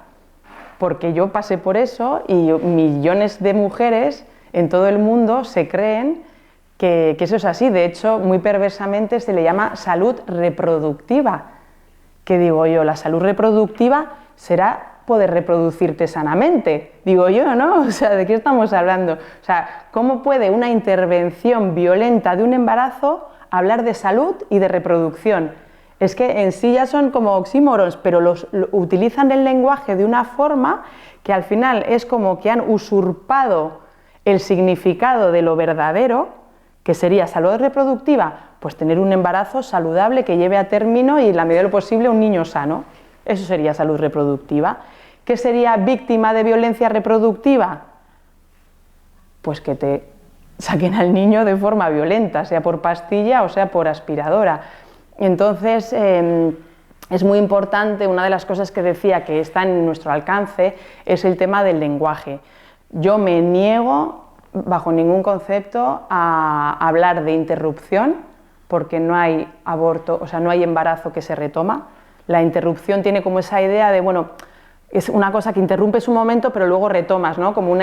porque yo pasé por eso y millones de mujeres en todo el mundo se creen que eso es así. De hecho, muy perversamente se le llama salud reproductiva, que digo yo, la salud reproductiva será poder reproducirte sanamente, digo yo, ¿no? O sea, ¿de qué estamos hablando? O sea, ¿cómo puede una intervención violenta de un embarazo hablar de salud y de reproducción? Es que en sí ya son como oxímorons, pero utilizan el lenguaje de una forma que al final es como que han usurpado el significado de lo verdadero, que sería salud reproductiva, pues tener un embarazo saludable que lleve a término y en la medida de lo posible un niño sano. Eso sería salud reproductiva. ¿Qué sería víctima de violencia reproductiva? Pues que te saquen al niño de forma violenta, sea por pastilla o sea por aspiradora. Entonces, es muy importante, una de las cosas que decía que está en nuestro alcance es el tema del lenguaje. Yo me niego, bajo ningún concepto, a hablar de interrupción, porque no hay aborto, o sea, no hay embarazo que se retoma. La interrupción tiene como esa idea de, bueno, es una cosa que interrumpes un momento pero luego retomas, ¿no? Como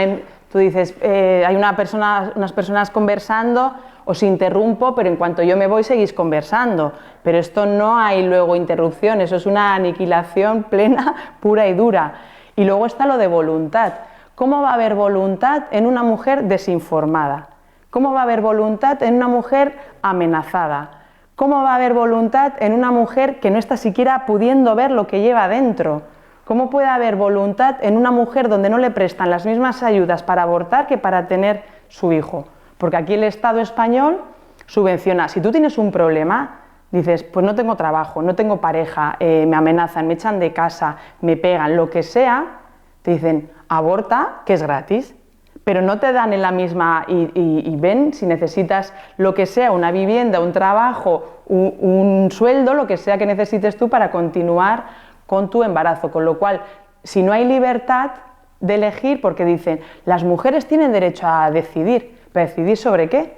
tú dices, hay unas personas conversando, os interrumpo, pero en cuanto yo me voy seguís conversando. Pero esto no hay luego interrupción, eso es una aniquilación plena, pura y dura. Y luego está lo de voluntad. ¿Cómo va a haber voluntad en una mujer desinformada? ¿Cómo va a haber voluntad en una mujer amenazada? ¿Cómo va a haber voluntad en una mujer que no está siquiera pudiendo ver lo que lleva dentro? ¿Cómo puede haber voluntad en una mujer donde no le prestan las mismas ayudas para abortar que para tener su hijo? Porque aquí el Estado español subvenciona. Si tú tienes un problema, dices, pues no tengo trabajo, no tengo pareja, me amenazan, me echan de casa, me pegan, lo que sea, te dicen, aborta, que es gratis. Pero no te dan en la misma y ven si necesitas lo que sea, una vivienda, un trabajo, un sueldo, lo que sea que necesites tú para continuar con tu embarazo. Con lo cual, si no hay libertad de elegir, porque dicen, las mujeres tienen derecho a decidir, ¿pero decidir sobre qué?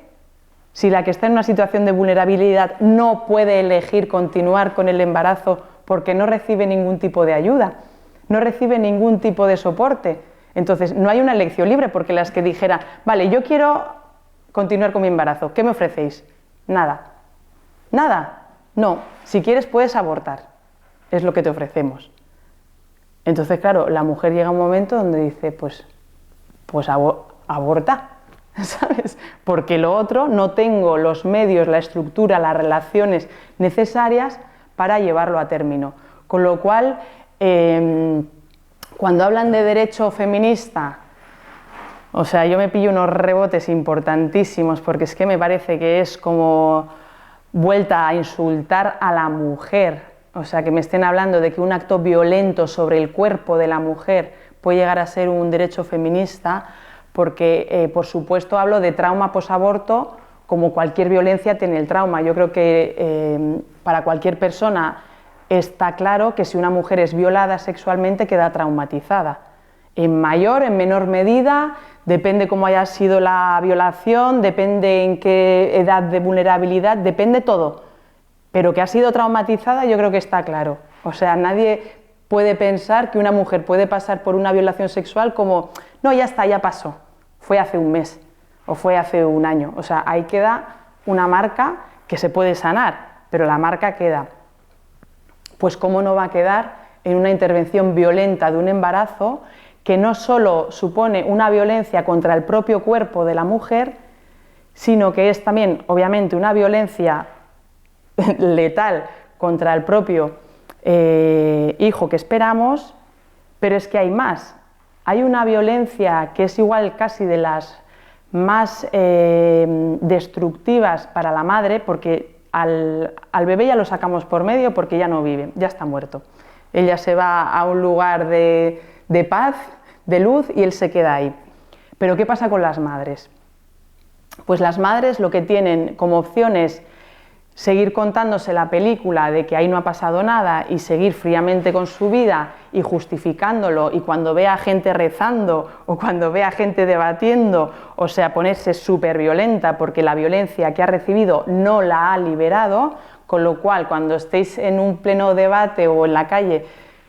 Si la que está en una situación de vulnerabilidad no puede elegir continuar con el embarazo porque no recibe ningún tipo de ayuda, no recibe ningún tipo de soporte. Entonces, no hay una elección libre, porque las que dijeran, vale, yo quiero continuar con mi embarazo, ¿qué me ofrecéis? Nada. ¿Nada? No, si quieres puedes abortar, es lo que te ofrecemos. Entonces, claro, la mujer llega a un momento donde dice, pues aborta, ¿sabes? Porque lo otro no tengo los medios, la estructura, las relaciones necesarias para llevarlo a término. Con lo cual, cuando hablan de derecho feminista, o sea, yo me pillo unos rebotes importantísimos, porque es que me parece que es como vuelta a insultar a la mujer. O sea, que me estén hablando de que un acto violento sobre el cuerpo de la mujer puede llegar a ser un derecho feminista, porque, por supuesto, hablo de trauma posaborto, como cualquier violencia tiene el trauma. Yo creo que para cualquier persona está claro que si una mujer es violada sexualmente queda traumatizada. En mayor, en menor medida, depende cómo haya sido la violación, depende en qué edad de vulnerabilidad, depende todo. Pero que ha sido traumatizada yo creo que está claro. O sea, nadie puede pensar que una mujer puede pasar por una violación sexual como, no, ya está, ya pasó, fue hace un mes o fue hace un año. O sea, ahí queda una marca que se puede sanar, pero la marca queda. Pues cómo no va a quedar en una intervención violenta de un embarazo que no solo supone una violencia contra el propio cuerpo de la mujer, sino que es también, obviamente, una violencia letal contra el propio hijo que esperamos, pero es que hay más. Hay una violencia que es igual casi de las más destructivas para la madre, porque al bebé ya lo sacamos por medio porque ya no vive, ya está muerto. Ella se va a un lugar de paz, de luz, y él se queda ahí. Pero ¿qué pasa con las madres? Pues las madres lo que tienen como opción es seguir contándose la película de que ahí no ha pasado nada y seguir fríamente con su vida y justificándolo, y cuando vea a gente rezando o cuando vea a gente debatiendo, o sea, ponerse súper violenta porque la violencia que ha recibido no la ha liberado, con lo cual cuando estéis en un pleno debate o en la calle,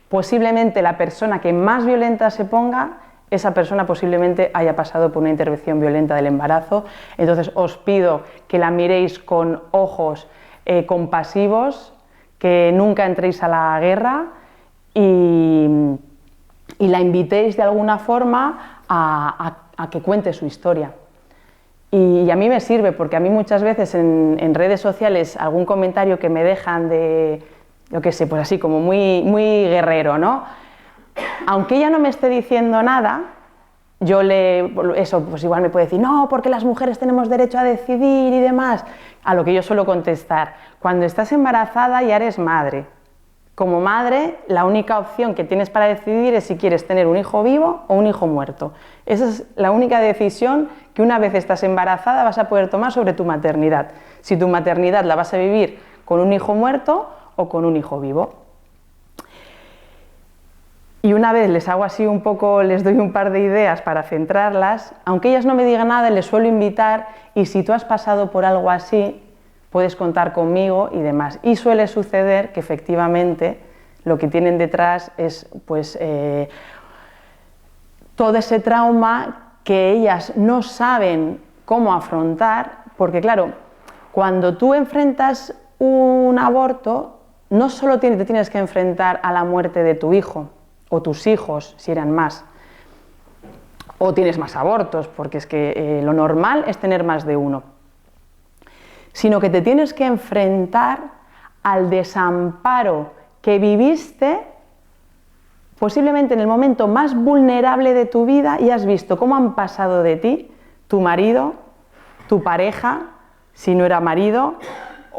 posiblemente la persona que más violenta se ponga, esa persona posiblemente haya pasado por una intervención violenta del embarazo. Entonces os pido que la miréis con ojos compasivos, que nunca entréis a la guerra y la invitéis de alguna forma a que cuente su historia. Y a mí me sirve, porque a mí muchas veces en redes sociales algún comentario que me dejan de, yo qué sé, pues así como muy guerrero, ¿no? Aunque ella no me esté diciendo nada, eso pues igual me puede decir, no, porque las mujeres tenemos derecho a decidir y demás. A lo que yo suelo contestar, cuando estás embarazada ya eres madre. Como madre, la única opción que tienes para decidir es si quieres tener un hijo vivo o un hijo muerto. Esa es la única decisión que una vez estás embarazada vas a poder tomar sobre tu maternidad. Si tu maternidad la vas a vivir con un hijo muerto o con un hijo vivo. Y una vez les hago así un poco, les doy un par de ideas para centrarlas, aunque ellas no me digan nada, les suelo invitar, y si tú has pasado por algo así, puedes contar conmigo y demás. Y suele suceder que efectivamente lo que tienen detrás es pues todo ese trauma que ellas no saben cómo afrontar, porque claro, cuando tú enfrentas un aborto, no solo te tienes que enfrentar a la muerte de tu hijo, o tus hijos, si eran más, o tienes más abortos, porque es que lo normal es tener más de uno, sino que te tienes que enfrentar al desamparo que viviste posiblemente en el momento más vulnerable de tu vida y has visto cómo han pasado de ti tu marido, tu pareja, si no era marido,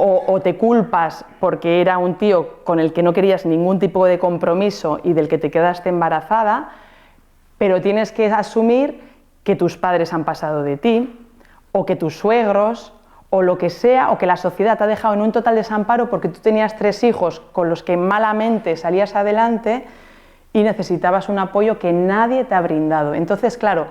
o te culpas porque era un tío con el que no querías ningún tipo de compromiso y del que te quedaste embarazada, pero tienes que asumir que tus padres han pasado de ti, o que tus suegros, o lo que sea, o que la sociedad te ha dejado en un total desamparo porque tú tenías 3 hijos con los que malamente salías adelante y necesitabas un apoyo que nadie te ha brindado. Entonces, claro,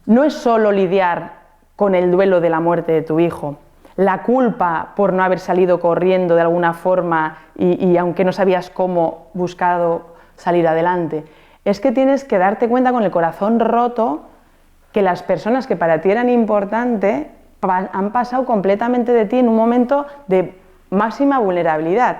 no es solo lidiar con el duelo de la muerte de tu hijo, la culpa por no haber salido corriendo de alguna forma y aunque no sabías cómo, buscado salir adelante. Es que tienes que darte cuenta con el corazón roto que las personas que para ti eran importantes han pasado completamente de ti en un momento de máxima vulnerabilidad.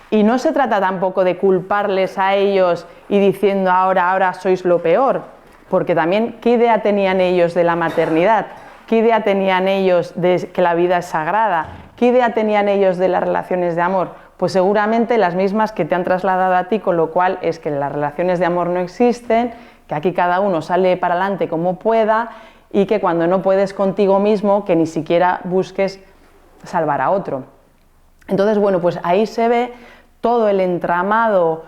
Y no se trata tampoco de culparles a ellos y diciendo ahora sois lo peor, porque también ¿qué idea tenían ellos de la maternidad? ¿Qué idea tenían ellos de que la vida es sagrada? ¿Qué idea tenían ellos de las relaciones de amor? Pues seguramente las mismas que te han trasladado a ti, con lo cual es que las relaciones de amor no existen, que aquí cada uno sale para adelante como pueda y que cuando no puedes contigo mismo, que ni siquiera busques salvar a otro. Entonces, bueno, pues ahí se ve todo el entramado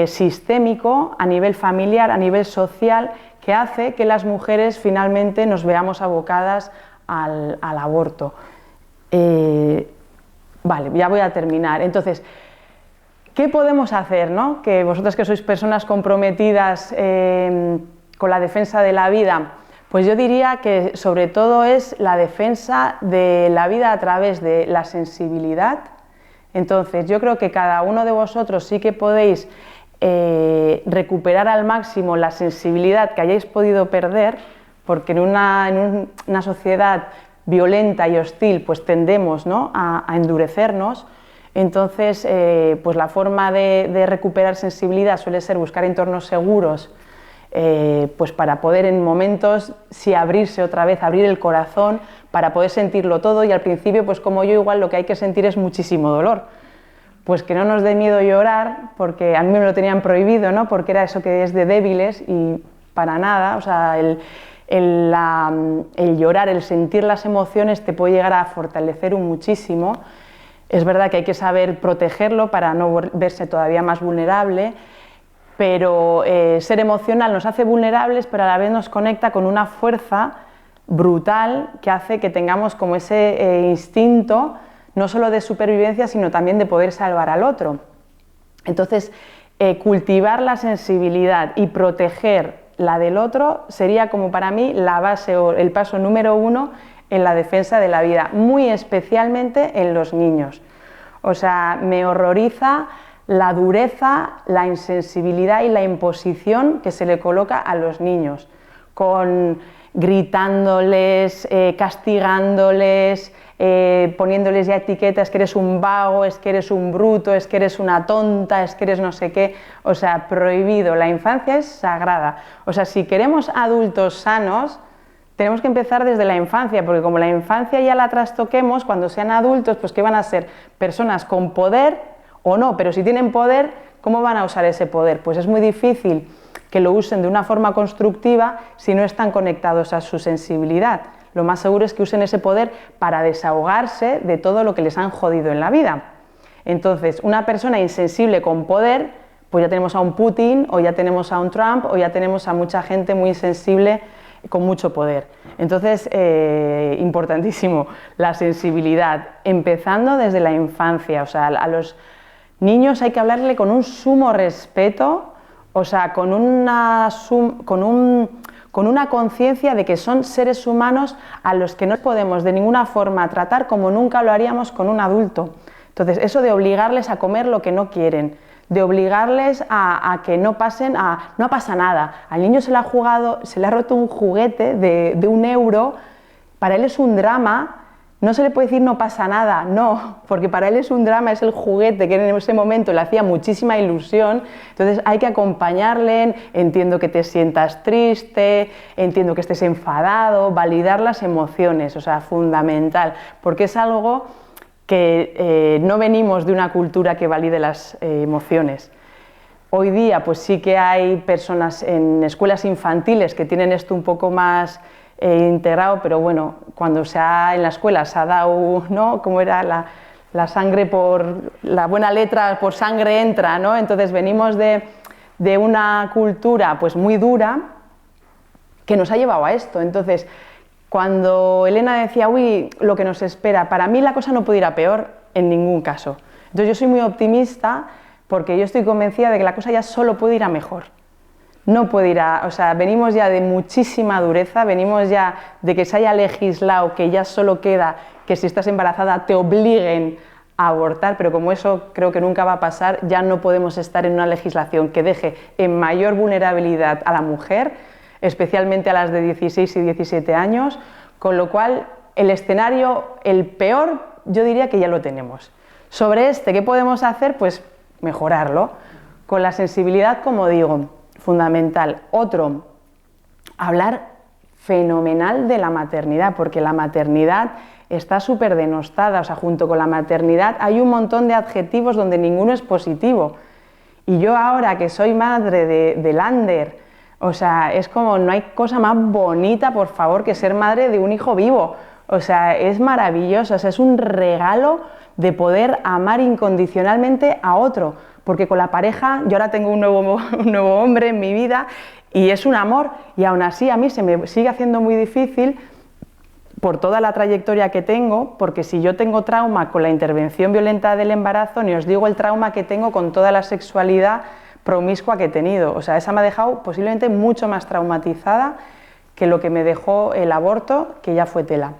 sistémico a nivel familiar, a nivel social, que hace que las mujeres finalmente nos veamos abocadas al aborto. Vale, ya voy a terminar. Entonces, ¿qué podemos hacer, ¿no? Que vosotras que sois personas comprometidas con la defensa de la vida, pues yo diría que sobre todo es la defensa de la vida a través de la sensibilidad. Entonces, yo creo que cada uno de vosotros sí que podéis recuperar al máximo la sensibilidad que hayáis podido perder, porque en una sociedad violenta y hostil pues tendemos, ¿no?, a endurecernos. Entonces pues la forma de recuperar sensibilidad suele ser buscar entornos seguros, pues para poder en momentos sí abrirse otra vez, abrir el corazón para poder sentirlo todo, y al principio pues como yo igual lo que hay que sentir es muchísimo dolor. Pues que no nos dé miedo llorar, porque a mí me lo tenían prohibido, ¿no?, porque era eso que es de débiles, y para nada. O sea, el llorar, el sentir las emociones te puede llegar a fortalecer muchísimo. Es verdad que hay que saber protegerlo para no verse todavía más vulnerable, pero ser emocional nos hace vulnerables, pero a la vez nos conecta con una fuerza brutal que hace que tengamos como ese instinto no solo de supervivencia, sino también de poder salvar al otro. Entonces, cultivar la sensibilidad y proteger la del otro sería como para mí la base o el paso número 1 en la defensa de la vida, muy especialmente en los niños. O sea, me horroriza la dureza, la insensibilidad y la imposición que se le coloca a los niños, con gritándoles, castigándoles, poniéndoles ya etiquetas, que eres un vago, es que eres un bruto, es que eres una tonta, es que eres no sé qué. O sea, prohibido. La infancia es sagrada. O sea, si queremos adultos sanos, tenemos que empezar desde la infancia, porque como la infancia ya la trastoquemos, cuando sean adultos, pues ¿qué van a ser? Personas con poder o no, pero si tienen poder, ¿cómo van a usar ese poder? Pues es muy difícil que lo usen de una forma constructiva si no están conectados a su sensibilidad. Lo más seguro es que usen ese poder para desahogarse de todo lo que les han jodido en la vida. Entonces, una persona insensible con poder, pues ya tenemos a un Putin, o ya tenemos a un Trump, o ya tenemos a mucha gente muy insensible con mucho poder. Entonces, importantísimo, la sensibilidad, empezando desde la infancia. O sea, a los niños hay que hablarle con un sumo respeto, o sea, con una conciencia de que son seres humanos a los que no podemos de ninguna forma tratar como nunca lo haríamos con un adulto. Entonces, eso de obligarles a comer lo que no quieren, de obligarles a que no pasen no pasa nada. Al niño se le ha roto un juguete de 1 euro, para él es un drama. No se le puede decir no pasa nada, no, porque para él es un drama, es el juguete que en ese momento le hacía muchísima ilusión. Entonces hay que acompañarle, entiendo que te sientas triste, entiendo que estés enfadado, validar las emociones, o sea, fundamental, porque es algo que no venimos de una cultura que valide las emociones. Hoy día pues sí que hay personas en escuelas infantiles que tienen esto un poco más integrado, pero bueno, cuando en la escuela se ha dado, ¿no? Como era la sangre por la buena letra, por sangre entra, ¿no? Entonces venimos de una cultura pues muy dura que nos ha llevado a esto. Entonces, cuando Elena decía, uy, lo que nos espera, para mí la cosa no puede ir a peor en ningún caso. Entonces yo soy muy optimista porque yo estoy convencida de que la cosa ya solo puede ir a mejor. No puede ir o sea, venimos ya de muchísima dureza, venimos ya de que se haya legislado que ya solo queda que si estás embarazada te obliguen a abortar, pero como eso creo que nunca va a pasar, ya no podemos estar en una legislación que deje en mayor vulnerabilidad a la mujer, especialmente a las de 16 y 17 años, con lo cual el escenario, el peor, yo diría que ya lo tenemos. Sobre ¿qué podemos hacer? Pues mejorarlo, con la sensibilidad, como digo, fundamental. Otro, hablar fenomenal de la maternidad, porque la maternidad está súper denostada, o sea, junto con la maternidad hay un montón de adjetivos donde ninguno es positivo. Y yo ahora que soy madre de Lander, o sea, es como, no hay cosa más bonita, por favor, que ser madre de un hijo vivo. O sea, es maravilloso, o sea, es un regalo de poder amar incondicionalmente a otro, porque con la pareja, yo ahora tengo un nuevo hombre en mi vida y es un amor, y aún así a mí se me sigue haciendo muy difícil por toda la trayectoria que tengo, porque si yo tengo trauma con la intervención violenta del embarazo, ni os digo el trauma que tengo con toda la sexualidad promiscua que he tenido. O sea, esa me ha dejado posiblemente mucho más traumatizada que lo que me dejó el aborto, que ya fue tela.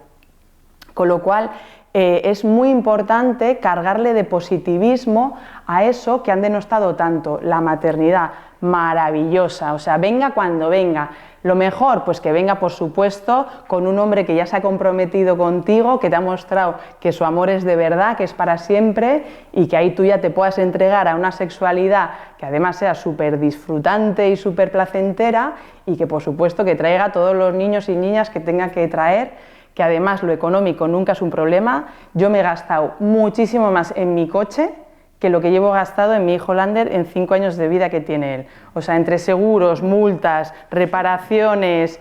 Con lo cual, es muy importante cargarle de positivismo a eso que han denostado tanto, la maternidad maravillosa, o sea, venga cuando venga. Lo mejor, pues que venga, por supuesto, con un hombre que ya se ha comprometido contigo, que te ha mostrado que su amor es de verdad, que es para siempre, y que ahí tú ya te puedas entregar a una sexualidad que además sea súper disfrutante y súper placentera, y que por supuesto que traiga a todos los niños y niñas que tenga que traer, que además lo económico nunca es un problema. Yo me he gastado muchísimo más en mi coche que lo que llevo gastado en mi hijo Lander en 5 años de vida que tiene él. O sea, entre seguros, multas, reparaciones,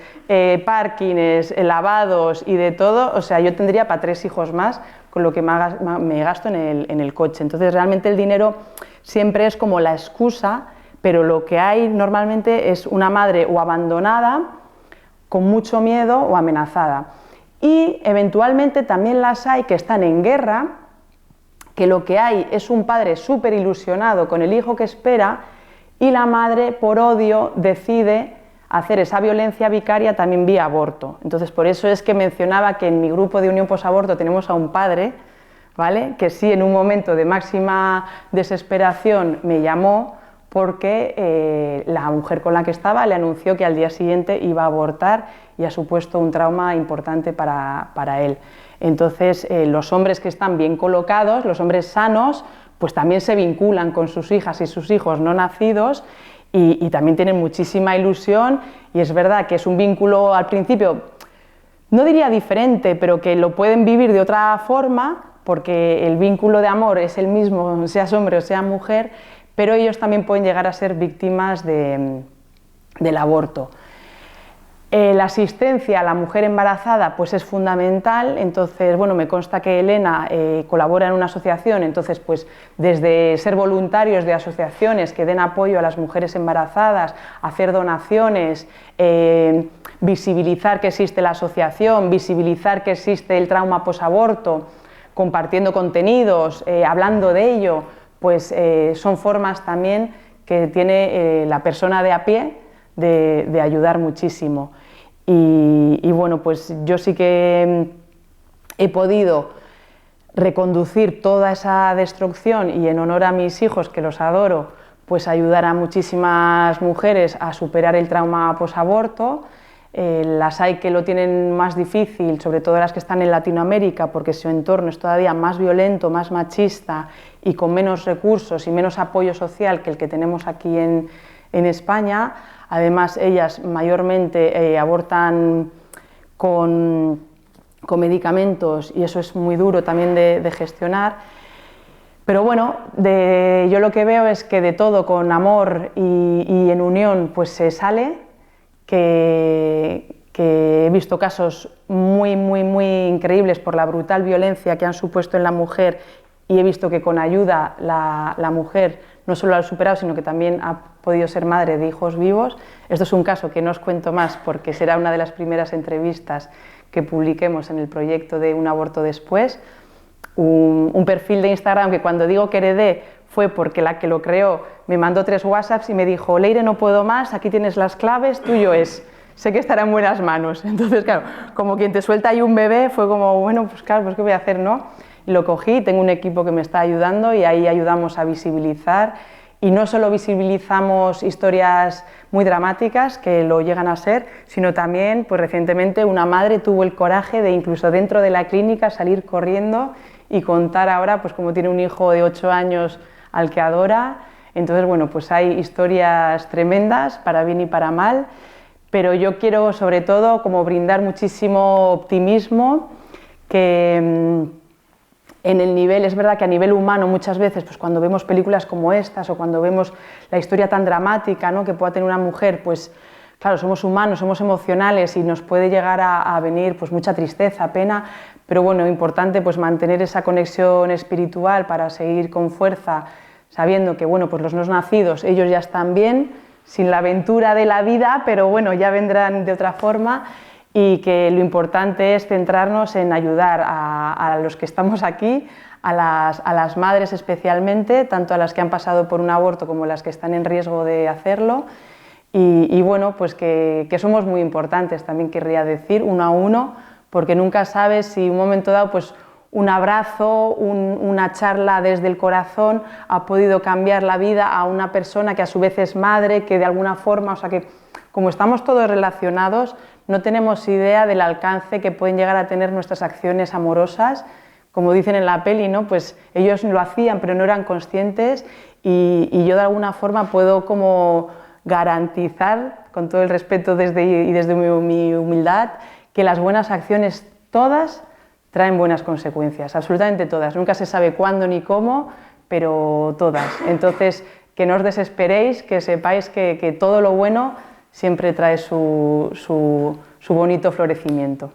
parkings, lavados y de todo, o sea, yo tendría para 3 hijos más con lo que me gasto en el coche. Entonces, realmente el dinero siempre es como la excusa, pero lo que hay normalmente es una madre o abandonada, con mucho miedo o amenazada. Y eventualmente también las hay que están en guerra, que lo que hay es un padre súper ilusionado con el hijo que espera y la madre, por odio, decide hacer esa violencia vicaria también vía aborto. Entonces, por eso es que mencionaba que en mi grupo de Unión Posaborto tenemos a un padre, ¿vale?, que sí, en un momento de máxima desesperación me llamó porque la mujer con la que estaba le anunció que al día siguiente iba a abortar y ha supuesto un trauma importante para él. Entonces, los hombres que están bien colocados, los hombres sanos, pues también se vinculan con sus hijas y sus hijos no nacidos y también tienen muchísima ilusión, y es verdad que es un vínculo al principio, no diría diferente, pero que lo pueden vivir de otra forma, porque el vínculo de amor es el mismo, seas hombre o sea mujer, pero ellos también pueden llegar a ser víctimas del aborto. La asistencia a la mujer embarazada pues es fundamental. Entonces, bueno, me consta que Elena colabora en una asociación, entonces pues desde ser voluntarios de asociaciones que den apoyo a las mujeres embarazadas, hacer donaciones, visibilizar que existe la asociación, visibilizar que existe el trauma posaborto, compartiendo contenidos, hablando de ello, pues son formas también que tiene la persona de a pie de ayudar muchísimo. Y bueno, pues yo sí que he podido reconducir toda esa destrucción y en honor a mis hijos, que los adoro, pues ayudar a muchísimas mujeres a superar el trauma posaborto. Las hay que lo tienen más difícil, sobre todo las que están en Latinoamérica, porque su entorno es todavía más violento, más machista y con menos recursos y menos apoyo social que el que tenemos aquí en España. Además, ellas mayormente abortan con medicamentos y eso es muy duro también de gestionar. Pero bueno, yo lo que veo es que de todo, con amor y en unión, pues se sale, que he visto casos muy increíbles por la brutal violencia que han supuesto en la mujer, y he visto que con ayuda la mujer no solo lo ha superado, sino que también ha podido ser madre de hijos vivos. Esto es un caso que no os cuento más porque será una de las primeras entrevistas que publiquemos en el proyecto de Un aborto después. Un perfil de Instagram que, cuando digo que heredé, fue porque la que lo creó me mandó 3 WhatsApps y me dijo: Leire, no puedo más, aquí tienes las claves, tuyo es, sé que estará en buenas manos. Entonces, claro, como quien te suelta ahí un bebé, fue como, bueno, pues claro, pues ¿qué voy a hacer, no? Y lo cogí, tengo un equipo que me está ayudando y ahí ayudamos a visibilizar, y no solo visibilizamos historias muy dramáticas, que lo llegan a ser, sino también, pues recientemente una madre tuvo el coraje de, incluso dentro de la clínica, salir corriendo y contar ahora pues cómo tiene un hijo de 8 años al que adora. Entonces, bueno, pues hay historias tremendas, para bien y para mal, pero yo quiero sobre todo como brindar muchísimo optimismo, que en el nivel, es verdad que a nivel humano muchas veces, pues cuando vemos películas como estas o cuando vemos la historia tan dramática, ¿no?, que pueda tener una mujer, pues claro, somos humanos, somos emocionales y nos puede llegar a venir pues mucha tristeza, pena, pero bueno, importante pues mantener esa conexión espiritual para seguir con fuerza, sabiendo que bueno, pues los no nacidos, ellos ya están bien, sin la aventura de la vida, pero bueno, ya vendrán de otra forma. Y que lo importante es centrarnos en ayudar a los que estamos aquí, a las madres especialmente, tanto a las que han pasado por un aborto como a las que están en riesgo de hacerlo, y bueno, pues que somos muy importantes, también querría decir, uno a uno, porque nunca sabes si un momento dado pues un abrazo, una charla desde el corazón ha podido cambiar la vida a una persona que a su vez es madre, que de alguna forma, o sea que como estamos todos relacionados, no tenemos idea del alcance que pueden llegar a tener nuestras acciones amorosas. Como dicen en la peli, ¿no?, pues ellos lo hacían pero no eran conscientes, y yo de alguna forma puedo como garantizar, con todo el respeto desde mi humildad, que las buenas acciones todas traen buenas consecuencias, absolutamente todas. Nunca se sabe cuándo ni cómo, pero todas. Entonces, que no os desesperéis, que sepáis que todo lo bueno siempre trae su bonito florecimiento.